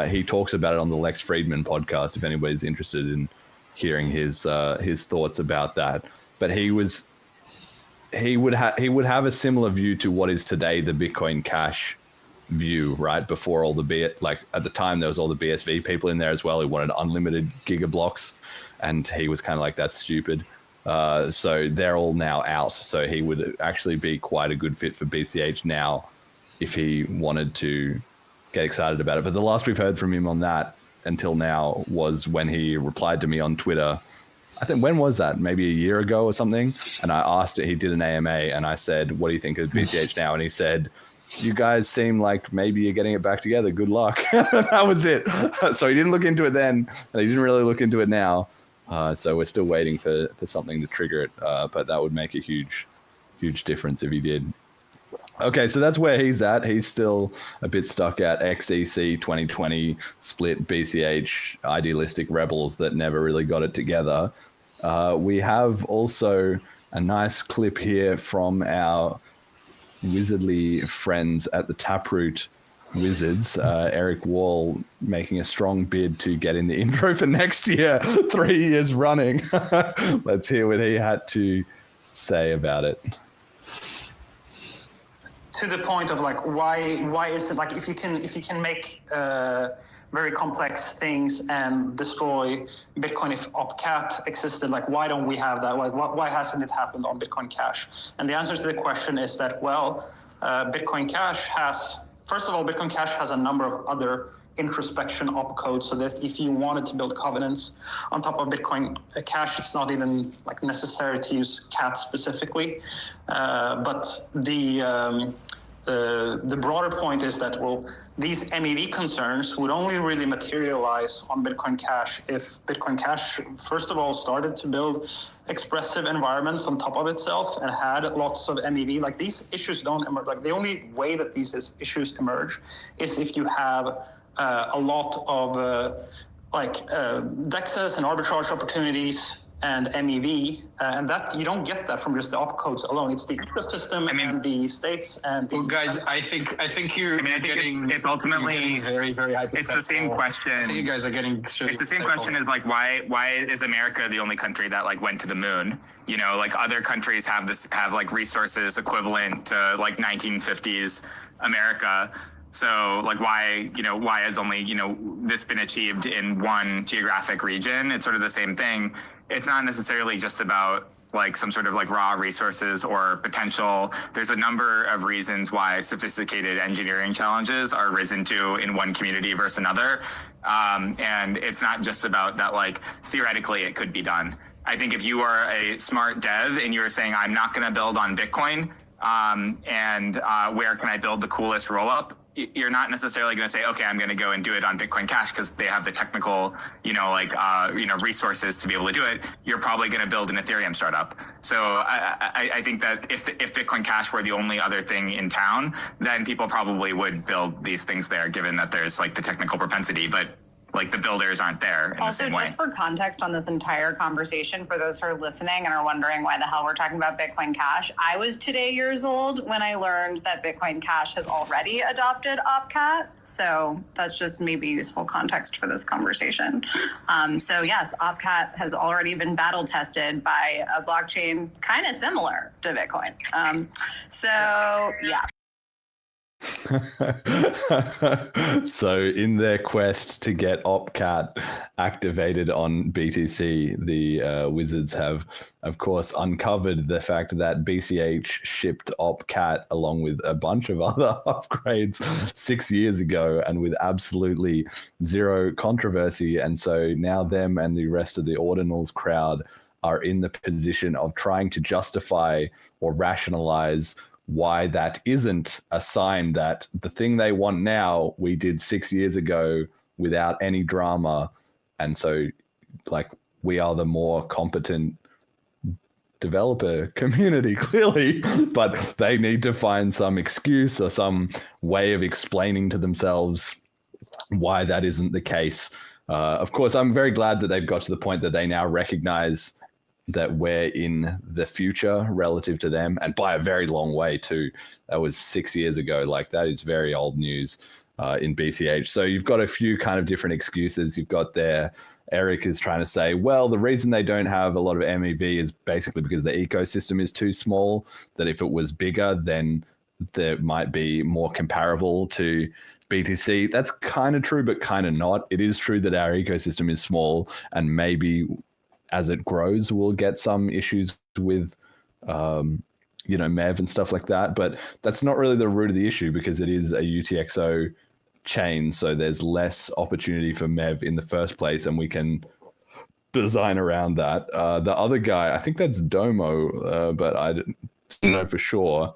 He talks about it on the Lex Friedman podcast, if anybody's interested in hearing his thoughts about that. But he would have a similar view to what is today the Bitcoin Cash view, right? Before all at the time there was all the BSV people in there as well who wanted unlimited gigablocks, and he was kind of like, that's stupid. So they're all now out. So he would actually be quite a good fit for BCH now if he wanted to get excited about it. But the last we've heard from him on that until now was when he replied to me on Twitter I think, when was that? Maybe a year ago or something. And I asked it, he did an AMA, and I said, what do you think of BCH now? And he said, you guys seem like maybe you're getting it back together. Good luck. That was it. So he didn't look into it then, and he didn't really look into it now. So we're still waiting for something to trigger it. But that would make a huge difference if he did. Okay, so that's where he's at. He's still a bit stuck at XEC 2020 split BCH idealistic rebels that never really got it together. We have also a nice clip here from our wizardly friends at the Taproot Wizards, Eric Wall making a strong bid to get in the intro for next year, 3 years running. Let's hear what he had to say about it. To the point of like, why is it like, if you can make very complex things and destroy Bitcoin if OpCat existed, like why don't we have that? Why hasn't it happened on Bitcoin Cash? And the answer to the question is that, well, Bitcoin Cash has, first of all, Bitcoin Cash has a number of other introspection opcodes, so that if you wanted to build covenants on top of Bitcoin Cash, it's not even like necessary to use CAT specifically. But the broader point is that, well, these MEV concerns would only really materialize on Bitcoin Cash if Bitcoin Cash, first of all, started to build expressive environments on top of itself and had lots of MEV. Like, these issues don't emerge. Like, the only way that these issues emerge is if you have a lot of DEXs and arbitrage opportunities and MEV, and that you don't get that from just the opcodes alone. It's the ecosystem and the states and. Well, guys, I think you're. I think it's ultimately very, very hypothetical. It's the same question. I think you guys are getting. It's the same question as like why is America the only country that like went to the moon? You know, like other countries have like resources equivalent to like 1950s America. So like why has only, this been achieved in one geographic region? It's sort of the same thing. It's not necessarily just about like some sort of like raw resources or potential. There's a number of reasons why sophisticated engineering challenges are risen to in one community versus another. And it's not just about that, like theoretically it could be done. I think if you are a smart dev and you're saying, I'm not going to build on Bitcoin, where can I build the coolest rollup? You're not necessarily going to say, okay, I'm going to go and do it on Bitcoin Cash because they have the technical, resources to be able to do it. You're probably going to build an Ethereum startup. So I think that if Bitcoin Cash were the only other thing in town, then people probably would build these things there, given that there's like the technical propensity. But like the builders aren't there in the same way. Also, just for context on this entire conversation, for those who are listening and are wondering why the hell we're talking about Bitcoin Cash, I was today years old when I learned that Bitcoin Cash has already adopted OpCat. So that's just maybe useful context for this conversation. So yes, OpCat has already been battle tested by a blockchain kind of similar to Bitcoin. So yeah. So in their quest to get OpCat activated on BTC, the Wizards have, of course, uncovered the fact that BCH shipped OpCat along with a bunch of other upgrades 6 years ago and with absolutely zero controversy. And so now them and the rest of the Ordinals crowd are in the position of trying to justify or rationalize why that isn't a sign that the thing they want now we did 6 years ago without any drama. And so like we are the more competent developer community, clearly, but they need to find some excuse or some way of explaining to themselves why that isn't the case. Of course, I'm very glad that they've got to the point that they now recognize that we're in the future relative to them, and by a very long way too. That was 6 years ago. Like, that is very old news in BCH. So you've got a few kind of different excuses. You've got there, Eric is trying to say, well, the reason they don't have a lot of MEV is basically because the ecosystem is too small, that if it was bigger, then there might be more comparable to BTC. That's kind of true, but kind of not. It is true that our ecosystem is small, and maybe as it grows, we'll get some issues with, MEV and stuff like that. But that's not really the root of the issue, because it is a UTXO chain. So there's less opportunity for MEV in the first place. And we can design around that. The other guy, I think that's Domo, but I didn't know for sure.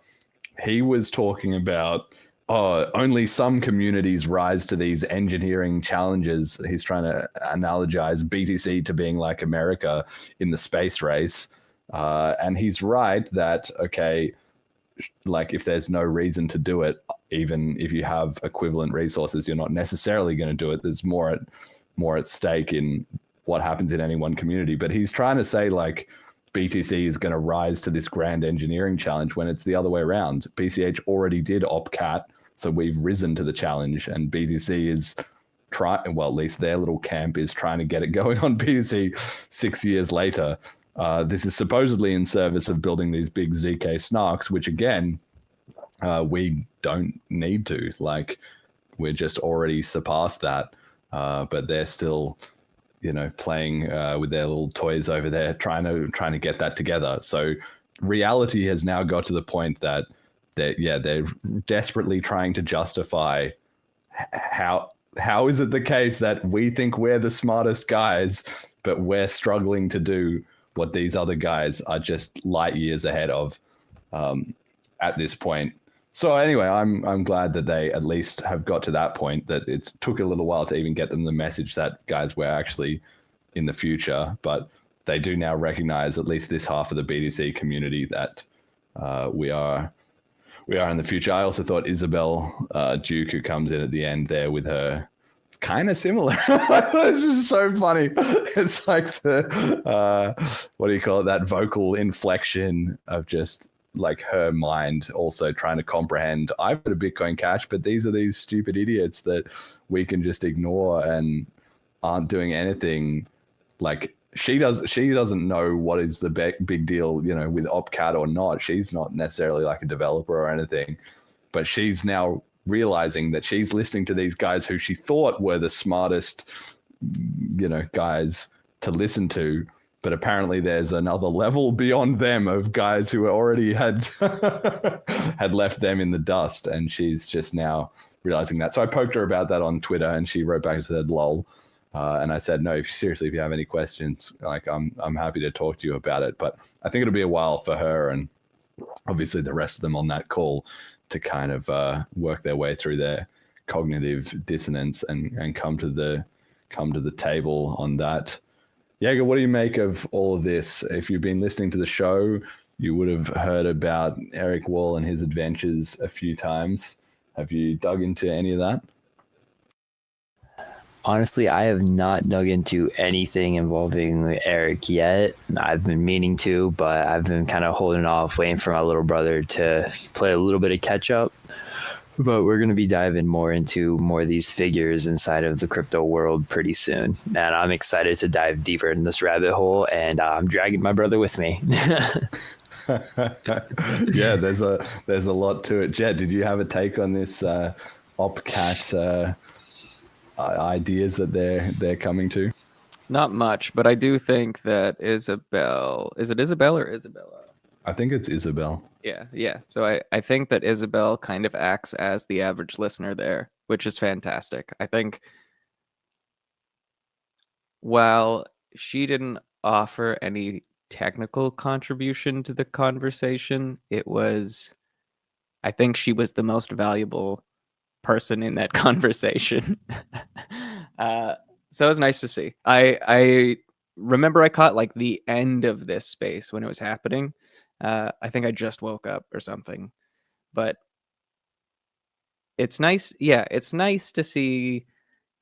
He was talking about only some communities rise to these engineering challenges. He's trying to analogize BTC to being like America in the space race. And he's right that, okay, like if there's no reason to do it, even if you have equivalent resources, you're not necessarily going to do it. There's more at stake in what happens in any one community. But he's trying to say like BTC is going to rise to this grand engineering challenge when it's the other way around. BCH already did OpCat, so we've risen to the challenge, and BTC is trying, well, at least their little camp is trying to get it going on BTC 6 years later. This is supposedly in service of building these big ZK snarks, which again, we don't need to. Like, we're just already surpassed that, but they're still, playing with their little toys over there, trying to get that together. So reality has now got to the point that they're desperately trying to justify how is it the case that we think we're the smartest guys, but we're struggling to do what these other guys are just light years ahead of at this point. So anyway, I'm glad that they at least have got to that point, that it took a little while to even get them the message that, guys, we're actually in the future, but they do now recognize, at least this half of the BTC community, that we are in the future. I also thought Isabel Duke, who comes in at the end there with her, kind of similar. This is so funny. It's like the what do you call it? That vocal inflection of just like her mind also trying to comprehend. I've got a Bitcoin Cash, but these are these stupid idiots that we can just ignore and aren't doing anything. Like she doesn't know what is the big deal, with OpCat or not. She's not necessarily like a developer or anything, but she's now realizing that she's listening to these guys who she thought were the smartest, guys to listen to. But apparently there's another level beyond them of guys who already had left them in the dust. And she's just now realizing that. So I poked her about that on Twitter, and she wrote back and said, lol. And I said, no, if you have any questions, like I'm happy to talk to you about it. But I think it'll be a while for her and obviously the rest of them on that call to kind of work their way through their cognitive dissonance and come to the table on that. Jager, what do you make of all of this? If you've been listening to the show, you would have heard about Eric Wall and his adventures a few times. Have you dug into any of that? Honestly, I have not dug into anything involving Eric yet. I've been meaning to, but I've been kind of holding off, waiting for my little brother to play a little bit of catch up. But we're going to be diving more into more of these figures inside of the crypto world pretty soon. And I'm excited to dive deeper in this rabbit hole, and I'm dragging my brother with me. Yeah, there's a lot to it. Jet, did you have a take on this OpCat ideas that they're coming to? Not much, but I do think that Isabel, is it Isabel or Isabella? I think it's Isabel. Yeah. So I think that Isabel kind of acts as the average listener there, which is fantastic. I think while she didn't offer any technical contribution to the conversation, I think she was the most valuable person in that conversation. So it was nice to see. I remember I caught like the end of this space when it was happening. I think I just woke up or something, but it's nice. Yeah, it's nice to see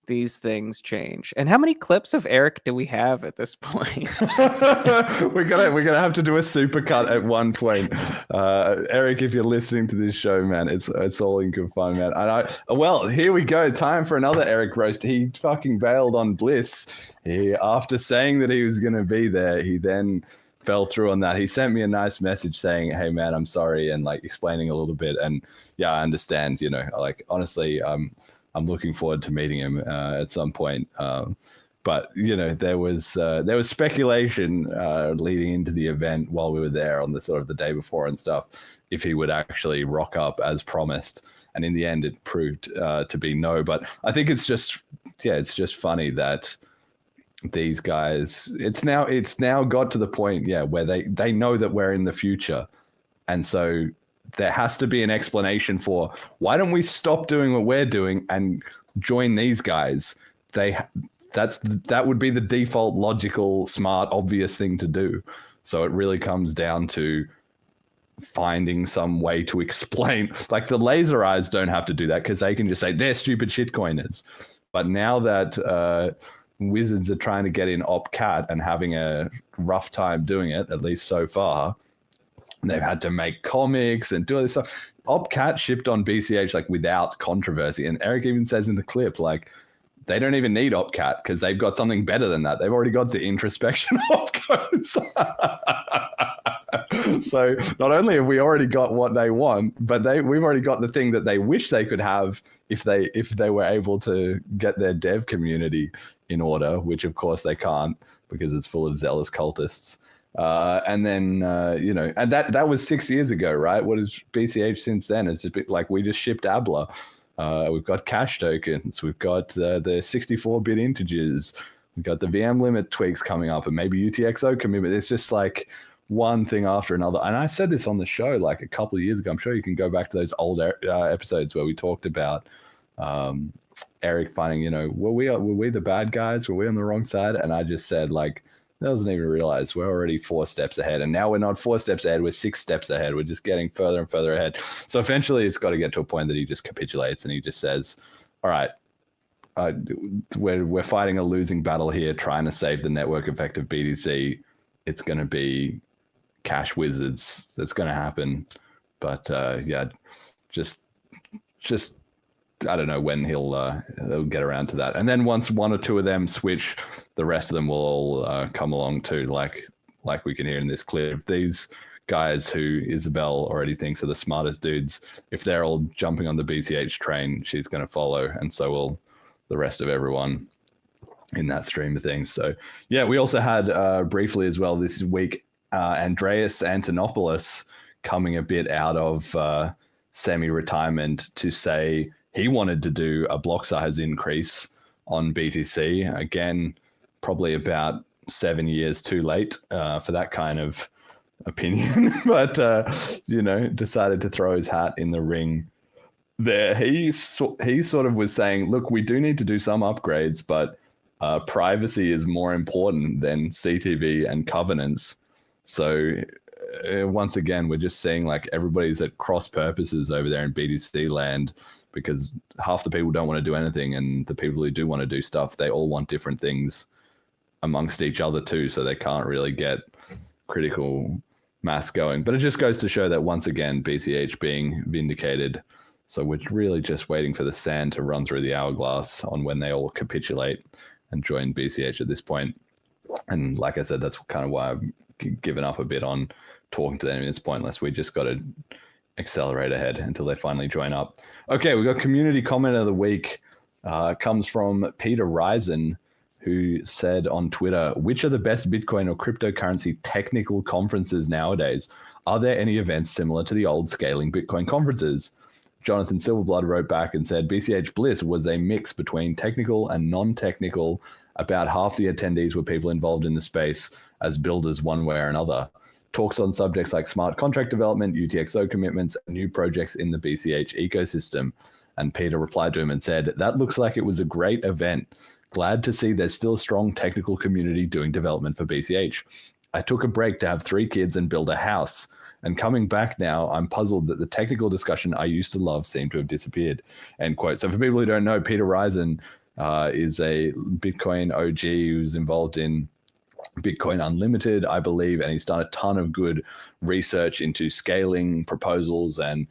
these things change. And how many clips of Eric do we have at this point? we're gonna have to do a supercut at one point. Eric, if you're listening to this show, man, it's all in good fun, man. Well, here we go. Time for another Eric roast. He fucking bailed on Bliss. After saying that he was gonna be there, he then fell through on that. He sent me a nice message saying, hey man, I'm sorry, and like explaining a little bit. And yeah, I understand, like honestly, I'm looking forward to meeting him at some point. But there was speculation leading into the event while we were there on the sort of the day before and stuff, if he would actually rock up as promised. And in the end, it proved to be no. But I think it's just funny that these guys, it's now got to the point, where they know that we're in the future, and so there has to be an explanation for why don't we stop doing what we're doing and join these guys. That would be the default, logical, smart, obvious thing to do. So it really comes down to finding some way to explain. Like the laser eyes don't have to do that because they can just say they're stupid shitcoiners. But now that Wizards are trying to get in OpCat and having a rough time doing it, at least so far, they've had to make comics and do all this stuff. OpCat shipped on BCH like without controversy. And Eric even says in the clip, like, they don't even need OpCat because they've got something better than that. They've already got the introspection opcodes. So not only have we already got what they want, but we've already got the thing that they wish they could have if they were able to get their dev community in order, which of course they can't because it's full of zealous cultists. And then and that was 6 years ago, right? What is BCH since then? It's just been, like, we just shipped Abla. We've got cash tokens. We've got the 64-bit integers. We've got the VM limit tweaks coming up, and maybe UTXO commitment. It's just like one thing after another. And I said this on the show like a couple of years ago. I'm sure you can go back to those old episodes where we talked about Eric finding, were we the bad guys? Were we on the wrong side? And I just said, like, doesn't even realize we're already 4 steps ahead. And now we're not 4 steps ahead, we're 6 steps ahead. We're just getting further and further ahead. So eventually it's got to get to a point that he just capitulates and he just says, all right, we're fighting a losing battle here, trying to save the network effect of BTC. It's going to be Cash Wizards that's going to happen. But just I don't know when they'll get around to that. And then once one or two of them switch, the rest of them will all come along too, like we can hear in this clip. These guys who Isabel already thinks are the smartest dudes, if they're all jumping on the BCH train, she's going to follow, and so will the rest of everyone in that stream of things. So, yeah, we also had briefly as well this week Andreas Antonopoulos coming a bit out of semi-retirement to say he wanted to do a block size increase on BTC. Again, probably about 7 years too late for that kind of opinion, but, decided to throw his hat in the ring there. He sort of was saying, look, we do need to do some upgrades, but privacy is more important than CTV and covenants. So once again, we're just seeing like everybody's at cross purposes over there in BTC land, because half the people don't want to do anything, and the people who do want to do stuff, they all want different things amongst each other too, so they can't really get critical mass going. But it just goes to show that once again, BCH being vindicated. So we're really just waiting for the sand to run through the hourglass on when they all capitulate and join BCH at this point. And like I said, that's kind of why I've given up a bit on talking to them. It's pointless. We just got to accelerate ahead until they finally join up. Okay, we got community comment of the week. Comes from Peter Risen, who said on Twitter, which are the best Bitcoin or cryptocurrency technical conferences nowadays? Are there any events similar to the old scaling Bitcoin conferences? Jonathan Silverblood wrote back and said, BCH Bliss was a mix between technical and non-technical. About half the attendees were people involved in the space as builders one way or another. Talks on subjects like smart contract development, UTXO commitments, and new projects in the BCH ecosystem. And Peter replied to him and said, that looks like it was a great event. Glad to see there's still a strong technical community doing development for BCH. I took a break to have 3 kids and build a house. And coming back now, I'm puzzled that the technical discussion I used to love seemed to have disappeared. End quote. So for people who don't know, Peter Risen is a Bitcoin OG who's involved in Bitcoin Unlimited, I believe, and he's done a ton of good research into scaling proposals and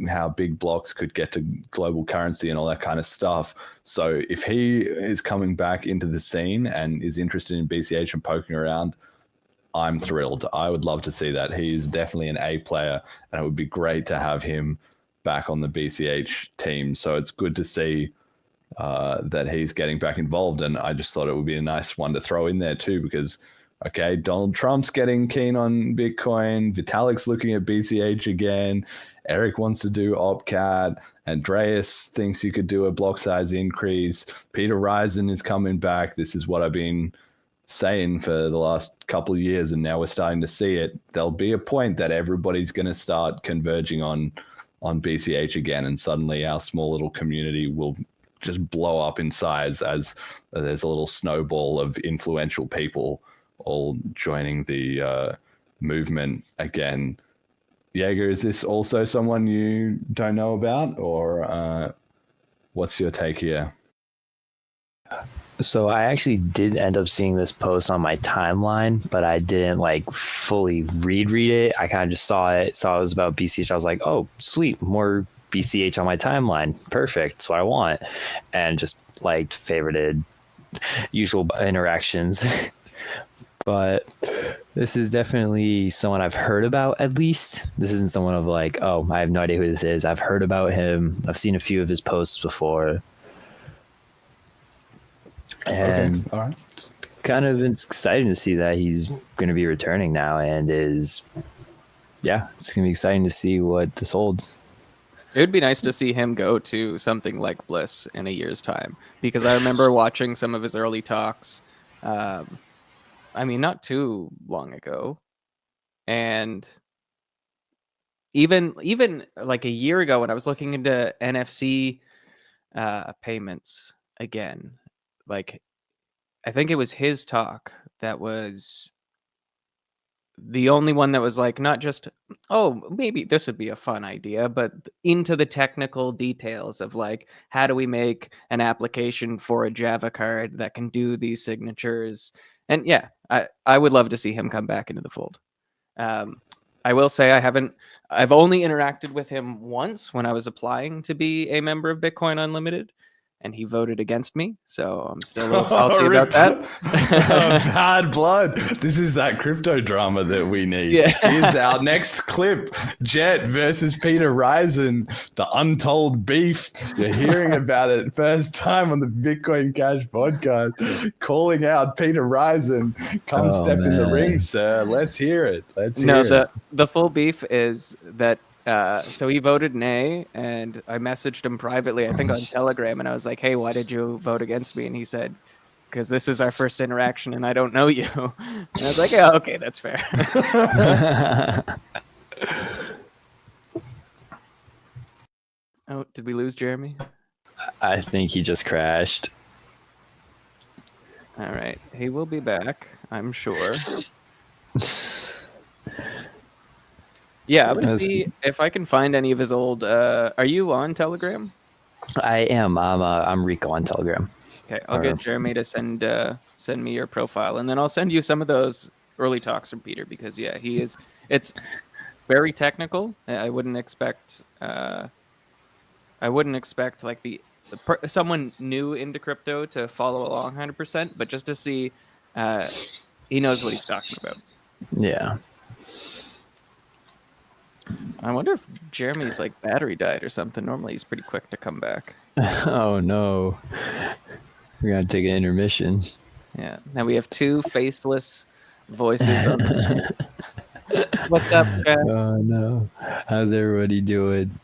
how big blocks could get to global currency and all that kind of stuff. So if he is coming back into the scene and is interested in BCH and poking around, I'm thrilled. I would love to see that. He's definitely an A player, and it would be great to have him back on the BCH team. So it's good to see that he's getting back involved, and I just thought it would be a nice one to throw in there too, because okay, Donald Trump's getting keen on Bitcoin, Vitalik's looking at BCH again, Eric wants to do OpCat. Andreas thinks you could do a block size increase. Peter Risen is coming back. This is what I've been saying for the last couple of years, and now we're starting to see it. There'll be a point that everybody's going to start converging on BCH again, and suddenly our small little community will just blow up in size as there's a little snowball of influential people all joining the movement again. Jager, is this also someone you don't know about, or what's your take here? So I actually did end up seeing this post on my timeline, but I didn't like fully read it. I kind of just saw it was about BCH. I was like, oh, sweet, more BCH on my timeline. Perfect. That's what I want. And just liked, favorited, usual interactions. But this is definitely someone I've heard about, at least. This isn't someone of like, oh, I have no idea who this is. I've heard about him. I've seen a few of his posts before. And all right. Kind of exciting to see that he's going to be returning now, and it's going to be exciting to see what this holds. It would be nice to see him go to something like Bliss in a year's time, because I remember watching some of his early talks. Not too long ago, and even like a year ago when I was looking into NFC payments again, like I think it was his talk that was the only one that was like not just, oh, maybe this would be a fun idea, but into the technical details of like, how do we make an application for a Java card that can do these signatures? And yeah, I would love to see him come back into the fold. I will say I've only interacted with him once when I was applying to be a member of Bitcoin Unlimited, and he voted against me, so I'm still a little salty about that. Bad blood. This is that crypto drama that we need. Yeah. Here's our next clip. Jet versus Peter Risen, the untold beef. You're hearing about it first time on the Bitcoin Cash podcast. Calling out Peter Risen. Come step in the ring, sir. Let's hear it. The full beef is that so he voted nay, and I messaged him privately, I think on Telegram, and I was like, hey, why did you vote against me? And he said, because this is our first interaction and I don't know you. And I was like, yeah, okay, that's fair. Oh, did we lose Jeremy? I think he just crashed. All right, he will be back, I'm sure. Yeah, I'm gonna see if I can find any of his old. Are you on Telegram? I am. I'm Rico on Telegram. Okay, I'll get Jeremy to send me your profile, and then I'll send you some of those early talks from Peter, because yeah, he is. It's very technical. I wouldn't expect like someone new into crypto to follow along 100%, but just to see, he knows what he's talking about. Yeah. I wonder if Jeremy's like battery died or something. Normally he's pretty quick to come back. Oh no. We're gonna take an intermission. Yeah. Now we have two faceless voices on the screen. What's up, guys? Oh no. How's everybody doing?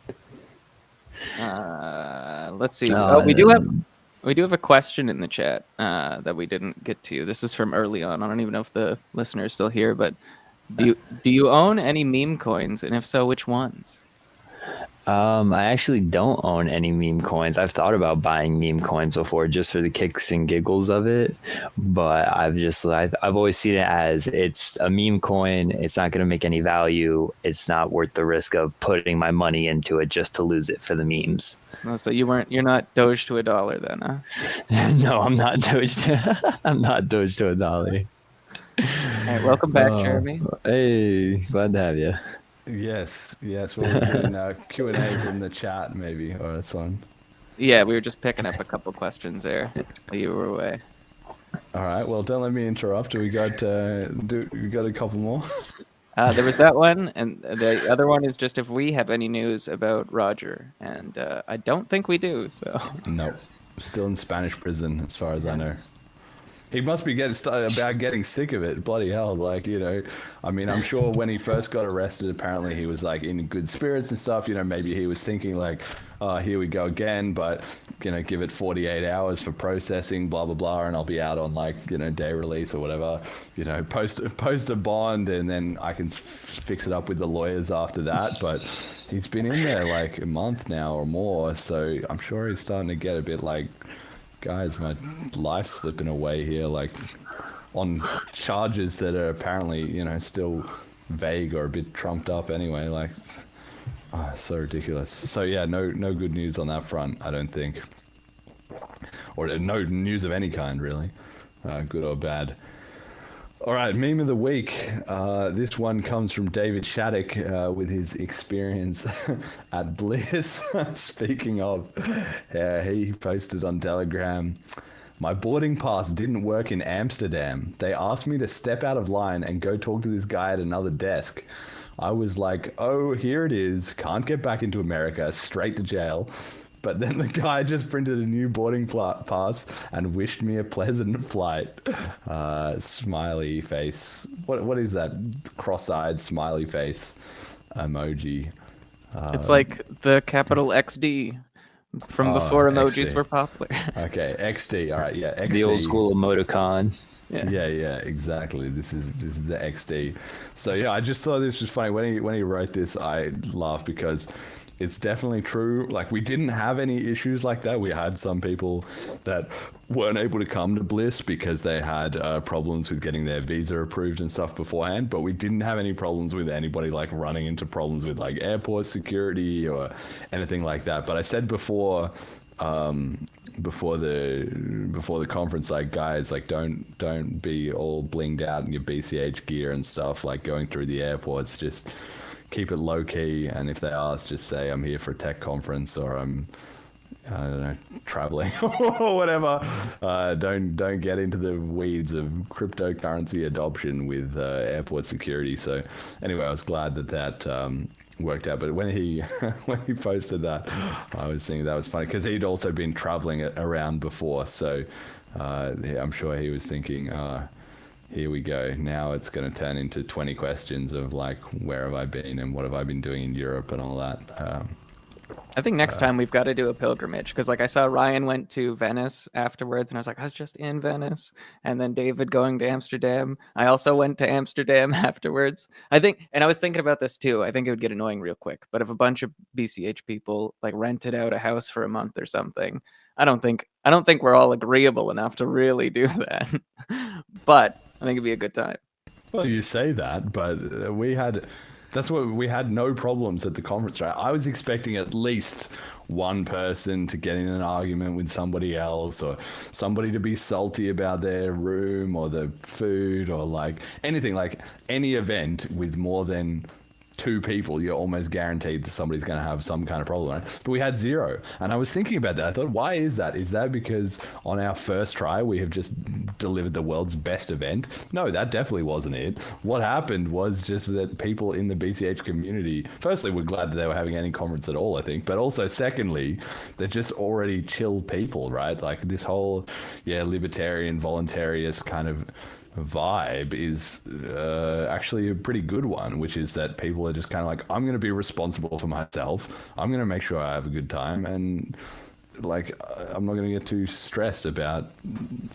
Let's see. We do have a question in the chat that we didn't get to. This is from early on. I don't even know if the listener is still here, but do you own any meme coins, and if so, which ones? I actually don't own any meme coins. I've thought about buying meme coins before, just for the kicks and giggles of it, but I've always seen it as it's a meme coin. It's not going to make any value. It's not worth the risk of putting my money into it just to lose it for the memes. Oh, so you're not Doge to $1 then, huh? No, I'm not Doge. I'm not Doge to $1. All right, welcome back, Jeremy. Hey, glad to have you. Yes. We're doing Q&A from the chat, maybe, or something. Yeah, we were just picking up a couple questions there while you were away. All right. Well, don't let me interrupt. We got a couple more. There was that one, and the other one is just if we have any news about Roger, and I don't think we do. So no, still in Spanish prison, as far as I know. He must be getting sick of it. Bloody hell. Like, you know, I mean, I'm sure when he first got arrested, apparently he was like in good spirits and stuff. You know, maybe he was thinking like, oh, here we go again, but, you know, give it 48 hours for processing, blah, blah, blah, and I'll be out on like, you know, day release or whatever, you know, post a bond, and then I can fix it up with the lawyers after that. But he's been in there like a month now or more, so I'm sure he's starting to get a bit like, guys, my life's slipping away here, like on charges that are apparently, you know, still vague or a bit trumped up anyway. Like, oh, so ridiculous. So yeah, no good news on that front, I don't think, or no news of any kind really, good or bad. All right, meme of the week. This one comes from David Shattuck with his experience at Bliss. Speaking of, he posted on Telegram, my boarding pass didn't work in Amsterdam. They asked me to step out of line and go talk to this guy at another desk. I was like, oh, here it is. Can't get back into America. Straight to jail. But then the guy just printed a new boarding pass and wished me a pleasant flight. Smiley face. What is that? Cross-eyed smiley face emoji. It's like the capital XD from before emojis XD. were popular. Okay, XD. All right, yeah, XD. The old school emoticon. Yeah, exactly. This is the XD. So yeah, I just thought this was funny when he wrote this. I laughed because it's definitely true. Like, we didn't have any issues like that. We had some people that weren't able to come to Bliss because they had problems with getting their visa approved and stuff beforehand, but we didn't have any problems with anybody like running into problems with like airport security or anything like that. But I said before the conference, like, guys, like, don't be all blinged out in your BCH gear and stuff, like going through the airports. Just keep it low key, and if they ask, just say I'm here for a tech conference, or I don't know, traveling or whatever. Don't get into the weeds of cryptocurrency adoption with airport security. So anyway, I was glad that worked out. But when he posted that, I was thinking that was funny because he'd also been traveling around before. So yeah, I'm sure he was thinking, here we go. Now it's going to turn into 20 questions of like, where have I been and what have I been doing in Europe and all that. I think next time we've got to do a pilgrimage, because like I saw Ryan went to Venice afterwards, and I was like, I was just in Venice. And then David going to Amsterdam. I also went to Amsterdam afterwards. I think, and I was thinking about this too, I think it would get annoying real quick. But if a bunch of BCH people like rented out a house for a month or something, I don't think we're all agreeable enough to really do that. But I think it'd be a good time. Well, you say that, but we had no problems at the conference, right? I was expecting at least one person to get in an argument with somebody else, or somebody to be salty about their room or the food, or like anything, like any event with more than two people, you're almost guaranteed that somebody's going to have some kind of problem, right? But we had zero. And I was thinking about that. I thought, why is that? Is that because on our first try, we have just delivered the world's best event? No, that definitely wasn't it. What happened was just that people in the BCH community, firstly, were glad that they were having any conference at all, I think. But also, secondly, they're just already chill people, right? Like this whole, libertarian, voluntarist kind of vibe is actually a pretty good one, which is that people are just kind of like, I'm going to be responsible for myself. I'm going to make sure I have a good time, and like I'm not going to get too stressed about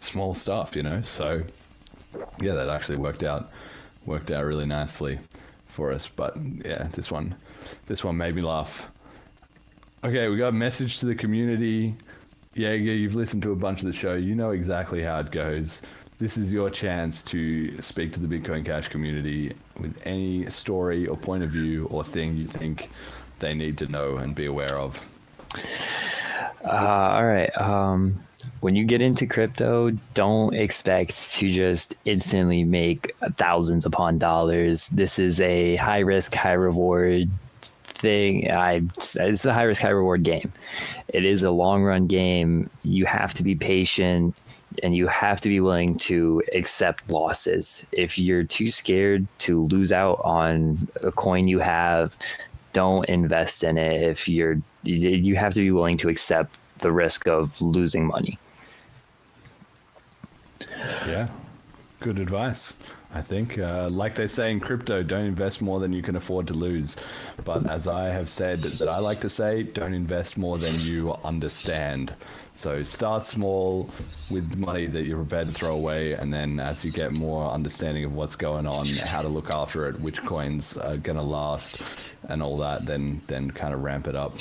small stuff, So yeah, that actually worked out really nicely for us. But yeah, this one made me laugh. Okay, we got a message to the community. Jager, you've listened to a bunch of the show. You know exactly how it goes. This is your chance to speak to the Bitcoin Cash community with any story or point of view or thing you think they need to know and be aware of. All right. When you get into crypto, don't expect to just instantly make thousands upon dollars. This is a high risk, high reward thing. It's a high risk, high reward game. It is a long run game. You have to be patient, and you have to be willing to accept losses. If you're too scared to lose out on a coin you have, don't invest in it. You have to be willing to accept the risk of losing money. Yeah, good advice. I think, like they say in crypto, don't invest more than you can afford to lose. But as I have said, that I like to say, don't invest more than you understand. So start small with money that you're prepared to throw away, and then as you get more understanding of what's going on, how to look after it, which coins are going to last, and all that, then kind of ramp it up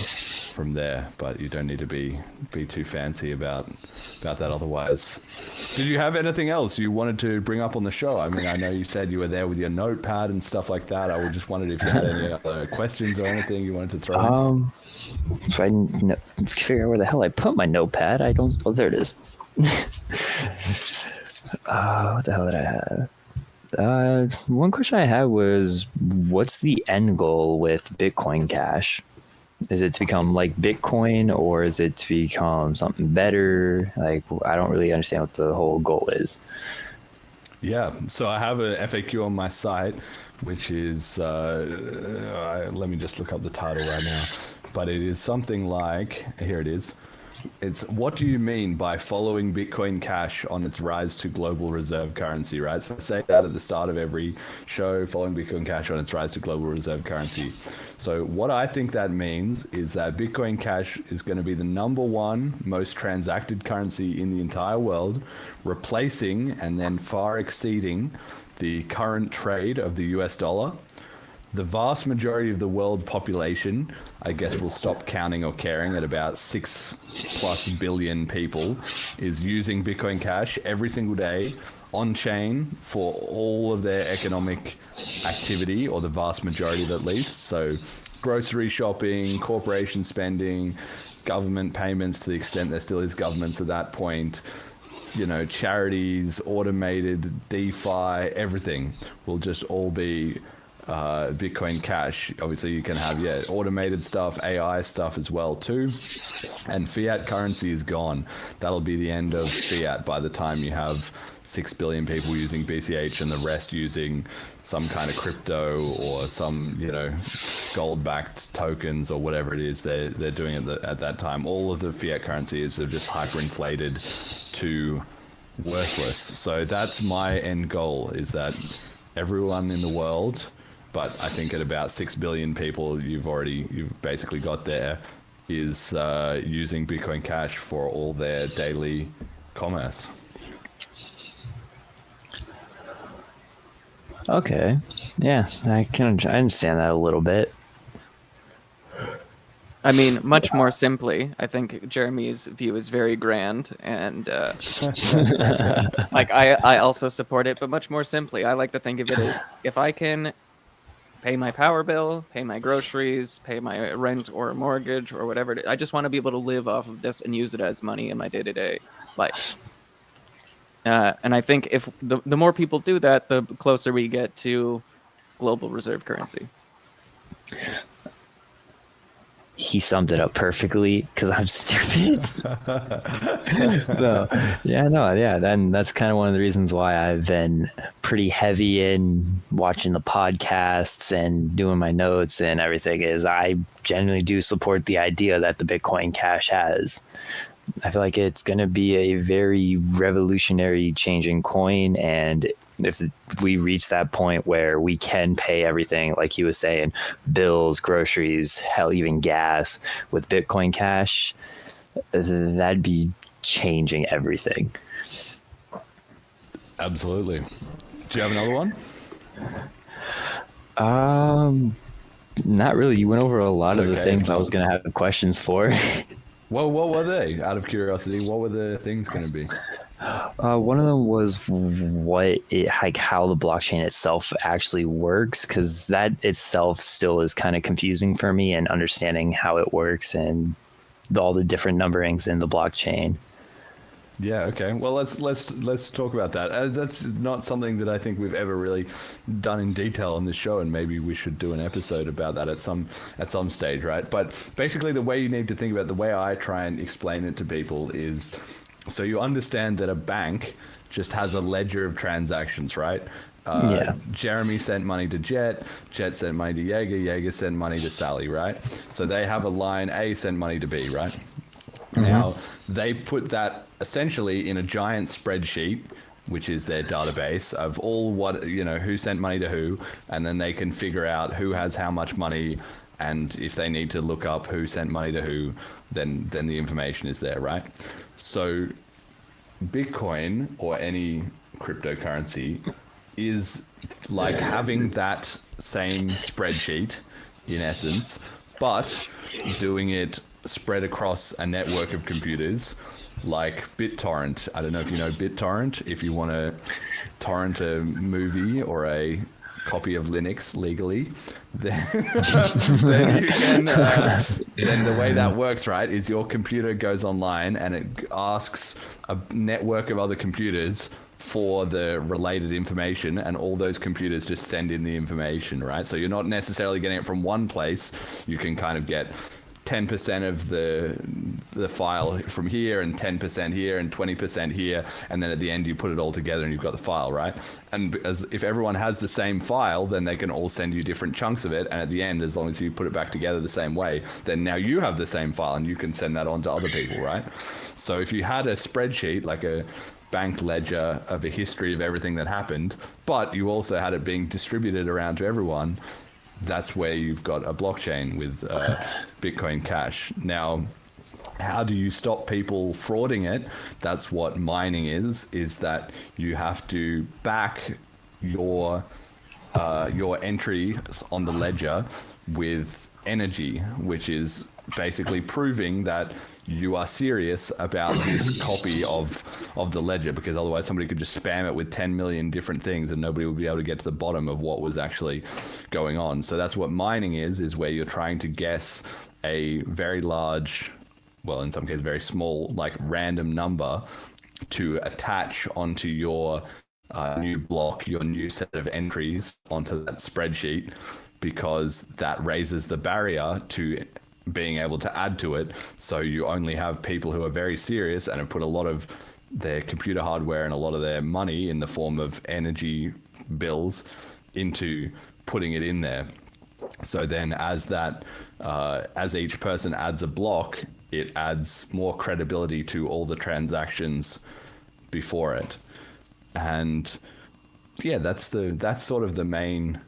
from there. But you don't need to be too fancy about that otherwise. Did you have anything else you wanted to bring up on the show? I mean, I know you said you were there with your notepad and stuff like that. I just wondered if you had any other questions or anything you wanted to throw in. If I figure out where the hell I put my notepad, I don't. Oh, there it is. What the hell did I have? One question I had was, what's the end goal with Bitcoin Cash? Is it to become like Bitcoin, or is it to become something better? Like, I don't really understand what the whole goal is. Yeah, so I have a FAQ on my site, which is, let me just look up the title right now. But it is something like, here it is. It's, what do you mean by following Bitcoin Cash on its rise to global reserve currency, right? So I say that at the start of every show, following Bitcoin Cash on its rise to global reserve currency. So what I think that means is that Bitcoin Cash is going to be the #1 most transacted currency in the entire world, replacing and then far exceeding the current trade of the US dollar. The vast majority of the world population, I guess, will stop counting or caring at about 6+ billion people, is using Bitcoin Cash every single day on chain for all of their economic activity, or the vast majority of it at least. So grocery shopping, corporation spending, government payments to the extent there still is governments at that point, you know, charities, automated DeFi, everything will just all be Bitcoin Cash. Obviously you can have automated stuff, AI stuff as well too, and fiat currency is gone. That'll be the end of fiat by the time you have 6 billion people using BCH and the rest using some kind of crypto or some, you know, gold-backed tokens or whatever it is they're doing at that time. All of the fiat currencies are just hyperinflated to worthless. So that's my end goal, is that everyone in the world, but I think at about 6 billion people you've basically got there, is using Bitcoin Cash for all their daily commerce. Okay. Yeah, I understand that a little bit. I mean, much more simply, I think Jeremy's view is very grand, and like I also support it, but much more simply, I like to think of it as, if I can pay my power bill, pay my groceries, pay my rent or mortgage or whatever it is, I just want to be able to live off of this and use it as money in my day-to-day life. And I think if the more people do that, the closer we get to global reserve currency. He summed it up perfectly, because I'm stupid. Then that's kind of one of the reasons why I've been pretty heavy in watching the podcasts and doing my notes and everything, is I genuinely do support the idea that the Bitcoin Cash has. I feel like it's going to be a very revolutionary changing coin, and if we reach that point where we can pay everything, like he was saying, bills, groceries, hell, even gas, with Bitcoin Cash, that'd be changing everything. Absolutely. Do you have another one? Not really. You went over a lot of the things I was going to have questions for. Well, what were they? Out of curiosity, what were the things going to be? One of them was how the blockchain itself actually works, because that itself still is kind of confusing for me, and understanding how it works and all the different numberings in the blockchain. Yeah. Okay. Well, let's talk about that. That's not something that I think we've ever really done in detail on this show, and maybe we should do an episode about that at some stage, right? But basically, the way you need to think about it, the way I try and explain it to people is, so you understand that a bank just has a ledger of transactions, right? Jeremy sent money to Jet sent money to Jager sent money to Sally, right? So they have a line, A sent money to B, right? Mm-hmm. Now, they put that essentially in a giant spreadsheet, which is their database of all what, who sent money to who, and then they can figure out who has how much money, and if they need to look up who sent money to who, then the information is there, right? So Bitcoin or any cryptocurrency is like having that same spreadsheet in essence, but doing it spread across a network of computers like BitTorrent. I don't know if you know BitTorrent. If you want to torrent a movie or a copy of Linux legally, then, then you can. Then the way that works, right, is your computer goes online and it asks a network of other computers for the related information, and all those computers just send in the information, right? So you're not necessarily getting it from one place. You can kind of get 10% of the file from here, and 10% here, and 20% here, and then at the end you put it all together and you've got the file, right? And if everyone has the same file, then they can all send you different chunks of it, and at the end, as long as you put it back together the same way, then now you have the same file and you can send that on to other people, right? So if you had a spreadsheet, like a bank ledger of a history of everything that happened, but you also had it being distributed around to everyone, that's where you've got a blockchain with Bitcoin Cash. Now, how do you stop people frauding it? That's what mining is that you have to back your entry on the ledger with energy, which is basically proving that you are serious about this copy of the ledger, because otherwise somebody could just spam it with 10 million different things and nobody would be able to get to the bottom of what was actually going on. So that's what mining is where you're trying to guess a very large, well, in some cases very small, like random number to attach onto your new block, your new set of entries onto that spreadsheet, because that raises the barrier to being able to add to it. So you only have people who are very serious and have put a lot of their computer hardware and a lot of their money in the form of energy bills into putting it in there. So then as each person adds a block, it adds more credibility to all the transactions before it. And yeah, that's sort of the main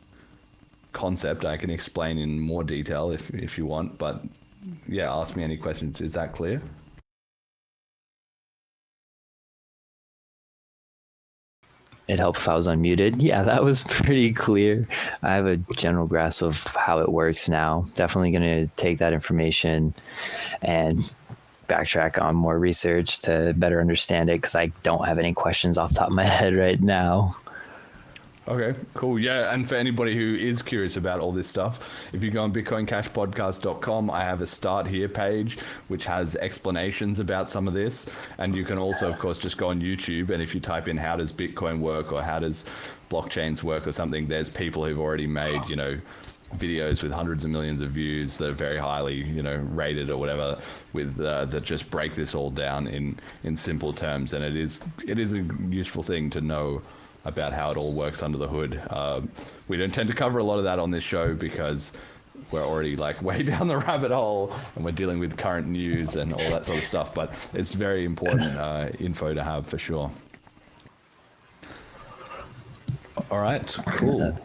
concept. I can explain in more detail if you want, but yeah, ask me any questions. Is that clear? It helped if I was unmuted. Yeah, that was pretty clear. I have a general grasp of how it works now. Definitely going to take that information and backtrack on more research to better understand it, because I don't have any questions off the top of my head right now. Okay, cool. Yeah, and for anybody who is curious about all this stuff, if you go on bitcoincashpodcast.com, I have a Start Here page, which has explanations about some of this. And you can also, of course, just go on YouTube, and if you type in how does Bitcoin work or how does blockchains work or something, there's people who've already made, videos with hundreds of millions of views that are very highly, rated or whatever, with that just break this all down in simple terms. And it is a useful thing to know about how it all works under the hood. We don't tend to cover a lot of that on this show because we're already like way down the rabbit hole and we're dealing with current news and all that sort of stuff, but it's very important info to have for sure. All right, cool.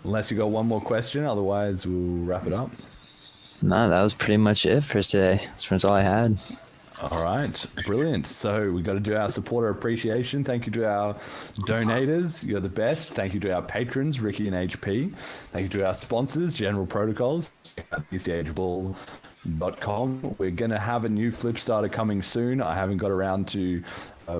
Unless you got one more question, otherwise we'll wrap it up. No, that was pretty much it for today. That's all I had. All right, brilliant. So we got to do our supporter appreciation. Thank you to our donators. You're the best. Thank you to our patrons, Ricky and HP. Thank you to our sponsors, General Protocols, bchball.com. We're going to have a new flip starter coming soon. I haven't got around to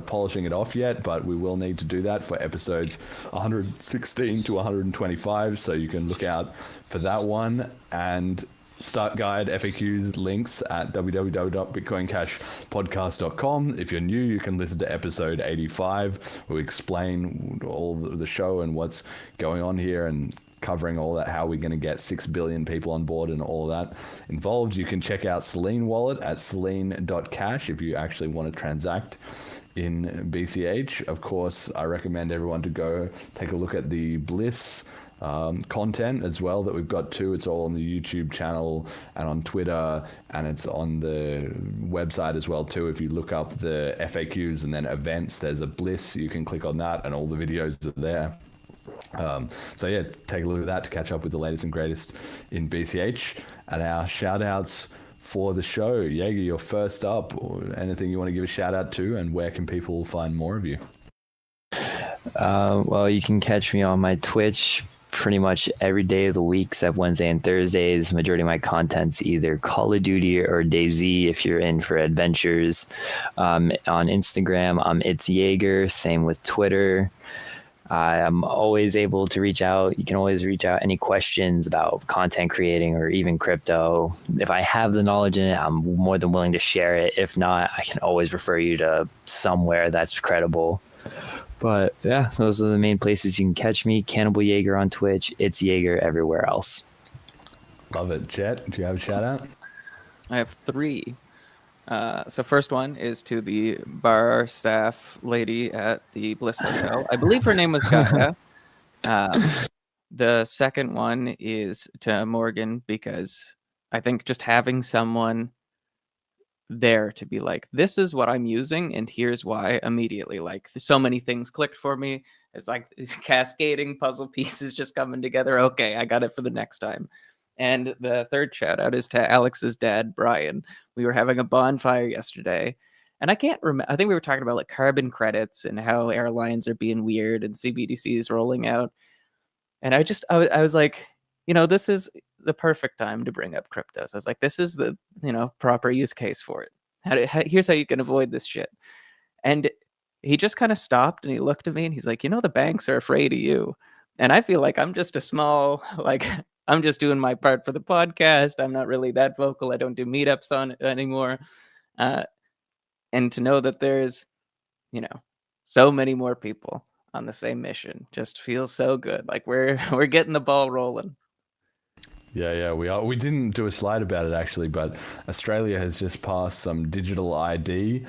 polishing it off yet, but we will need to do that for episodes 116 to 125. So you can look out for that one. And start guide, FAQs, links at www.bitcoincashpodcast.com. If you're new, you can listen to episode 85, where we explain all the show and what's going on here and covering all that, how we're going to get 6 billion people on board and all that involved. You can check out Selene Wallet at selene.cash if you actually want to transact in BCH. Of course, I recommend everyone to go take a look at the Bliss content as well that we've got too. It's all on the YouTube channel and on Twitter, and it's on the website as well too. If you look up the FAQs and then events, there's a Bliss. You can click on that, and all the videos are there. So yeah, take a look at that to catch up with the latest and greatest in BCH. And our shout outs for the show. Jager, you're first up. Or anything you want to give a shout out to, and where can people find more of you? Well, you can catch me on my Twitch pretty much every day of the week except Wednesday and Thursdays. The majority of my content's either Call of Duty or DayZ if you're in for adventures. On Instagram, it's Jager. Same with Twitter. I'm always able to reach out. You can always reach out any questions about content creating or even crypto. If I have the knowledge in it, I'm more than willing to share it. If not, I can always refer you to somewhere that's credible. But yeah, those are the main places you can catch me. Cannibal Jager on Twitch. It's Jager everywhere else. Love it. Jet, do you have a shout out? I have 3. So first one is to the bar staff lady at the Bliss Hotel. I believe her name was Jager. The second one is to Morgan, because I think just having someone there to be like, this is what I'm using and here's why, immediately, like, so many things clicked for me. It's like these cascading puzzle pieces just coming together. Okay, I got it for the next time. And the third shout out is to Alex's dad, Brian. We were having a bonfire yesterday, and I can't remember. I think we were talking about like carbon credits and how airlines are being weird and CBDC is rolling out. And I was like, this is the perfect time to bring up cryptos. I was like, this is the, proper use case for it. Here's how you can avoid this shit. And he just kind of stopped and he looked at me and he's like, the banks are afraid of you. And I feel like I'm just a small, I'm just doing my part for the podcast. I'm not really that vocal. I don't do meetups on it anymore. And to know that there's, so many more people on the same mission just feels so good. Like we're getting the ball rolling. Yeah, we are. We didn't do a slide about it actually, but Australia has just passed some digital ID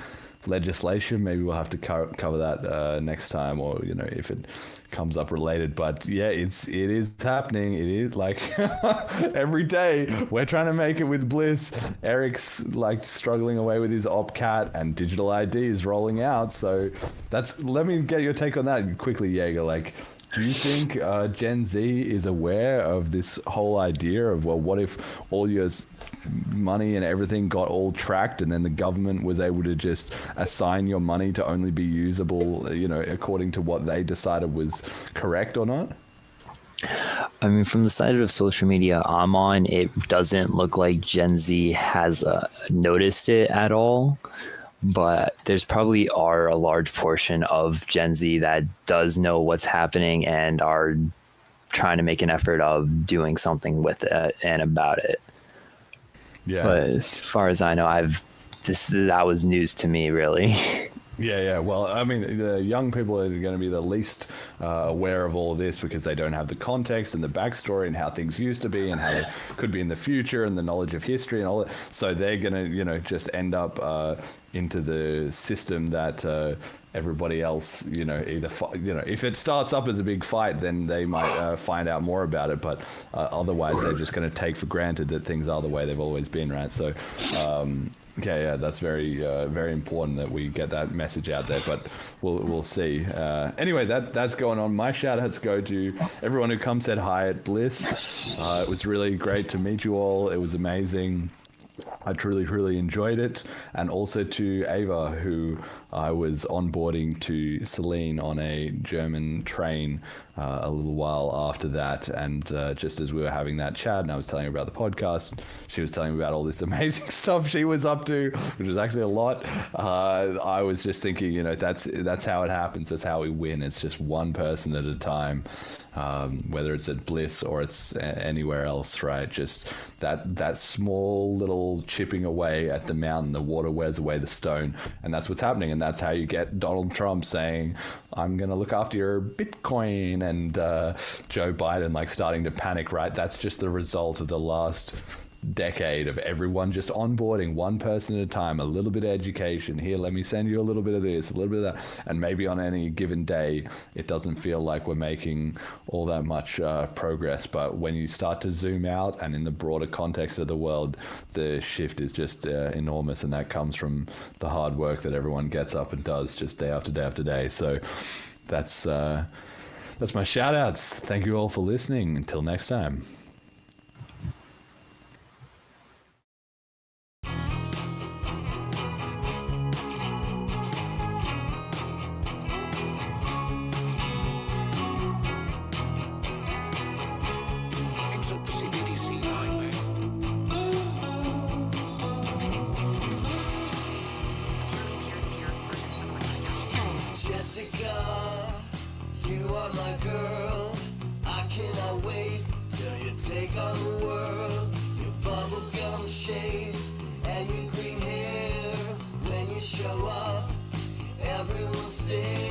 legislation. Maybe we'll have to cover that next time, or if it comes up related. But yeah, it is happening. It is like every day we're trying to make it with Bliss. Eric's like struggling away with his OpCat, and digital ID is rolling out. So let me get your take on that quickly, Jager. Like, do you think Gen Z is aware of this whole idea of, well, what if all your money and everything got all tracked, and then the government was able to just assign your money to only be usable, according to what they decided was correct or not? I mean, from the side of social media I'm on, it doesn't look like Gen Z has noticed it at all. But there's probably a large portion of Gen Z that does know what's happening and are trying to make an effort of doing something with it and about it. Yeah. But as far as I know, that was news to me, really. Yeah. Well, I mean, the young people are going to be the least aware of all of this because they don't have the context and the backstory and how things used to be and how they could be in the future and the knowledge of history and all that. So they're going to, just end up into the system that everybody else, either, if it starts up as a big fight, then they might find out more about it. But otherwise, they're just going to take for granted that things are the way they've always been, right? So, yeah, that's very, very important that we get that message out there. But we'll see. Anyway, that's going on. My shout outs go to everyone who come said hi at Bliss. It was really great to meet you all. It was amazing. I truly enjoyed it. And also to Ava, who I was onboarding to Celine on a German train a little while after that. And just as we were having that chat and I was telling her about the podcast, she was telling me about all this amazing stuff she was up to, which was actually a lot. I was just thinking, that's how it happens. That's how we win. It's just one person at a time. Whether it's at Bliss or it's anywhere else, right? Just that small little chipping away at the mountain, the water wears away the stone, and that's what's happening. And that's how you get Donald Trump saying, I'm going to look after your Bitcoin, and Joe Biden starting to panic, right? That's just the result of the last decade of everyone just onboarding one person at a time, a little bit of education. Here, let me send you a little bit of this, a little bit of that. And maybe on any given day, it doesn't feel like we're making all that much progress. But when you start to zoom out and in the broader context of the world, the shift is just enormous. And that comes from the hard work that everyone gets up and does just day after day after day. So that's my shout outs. Thank you all for listening. Until next time. Exit the CBDC nightmare. Jessica, you are my girl. I cannot wait till you take on the world. Your bubblegum shades and your green hair. When you show up, everyone stares.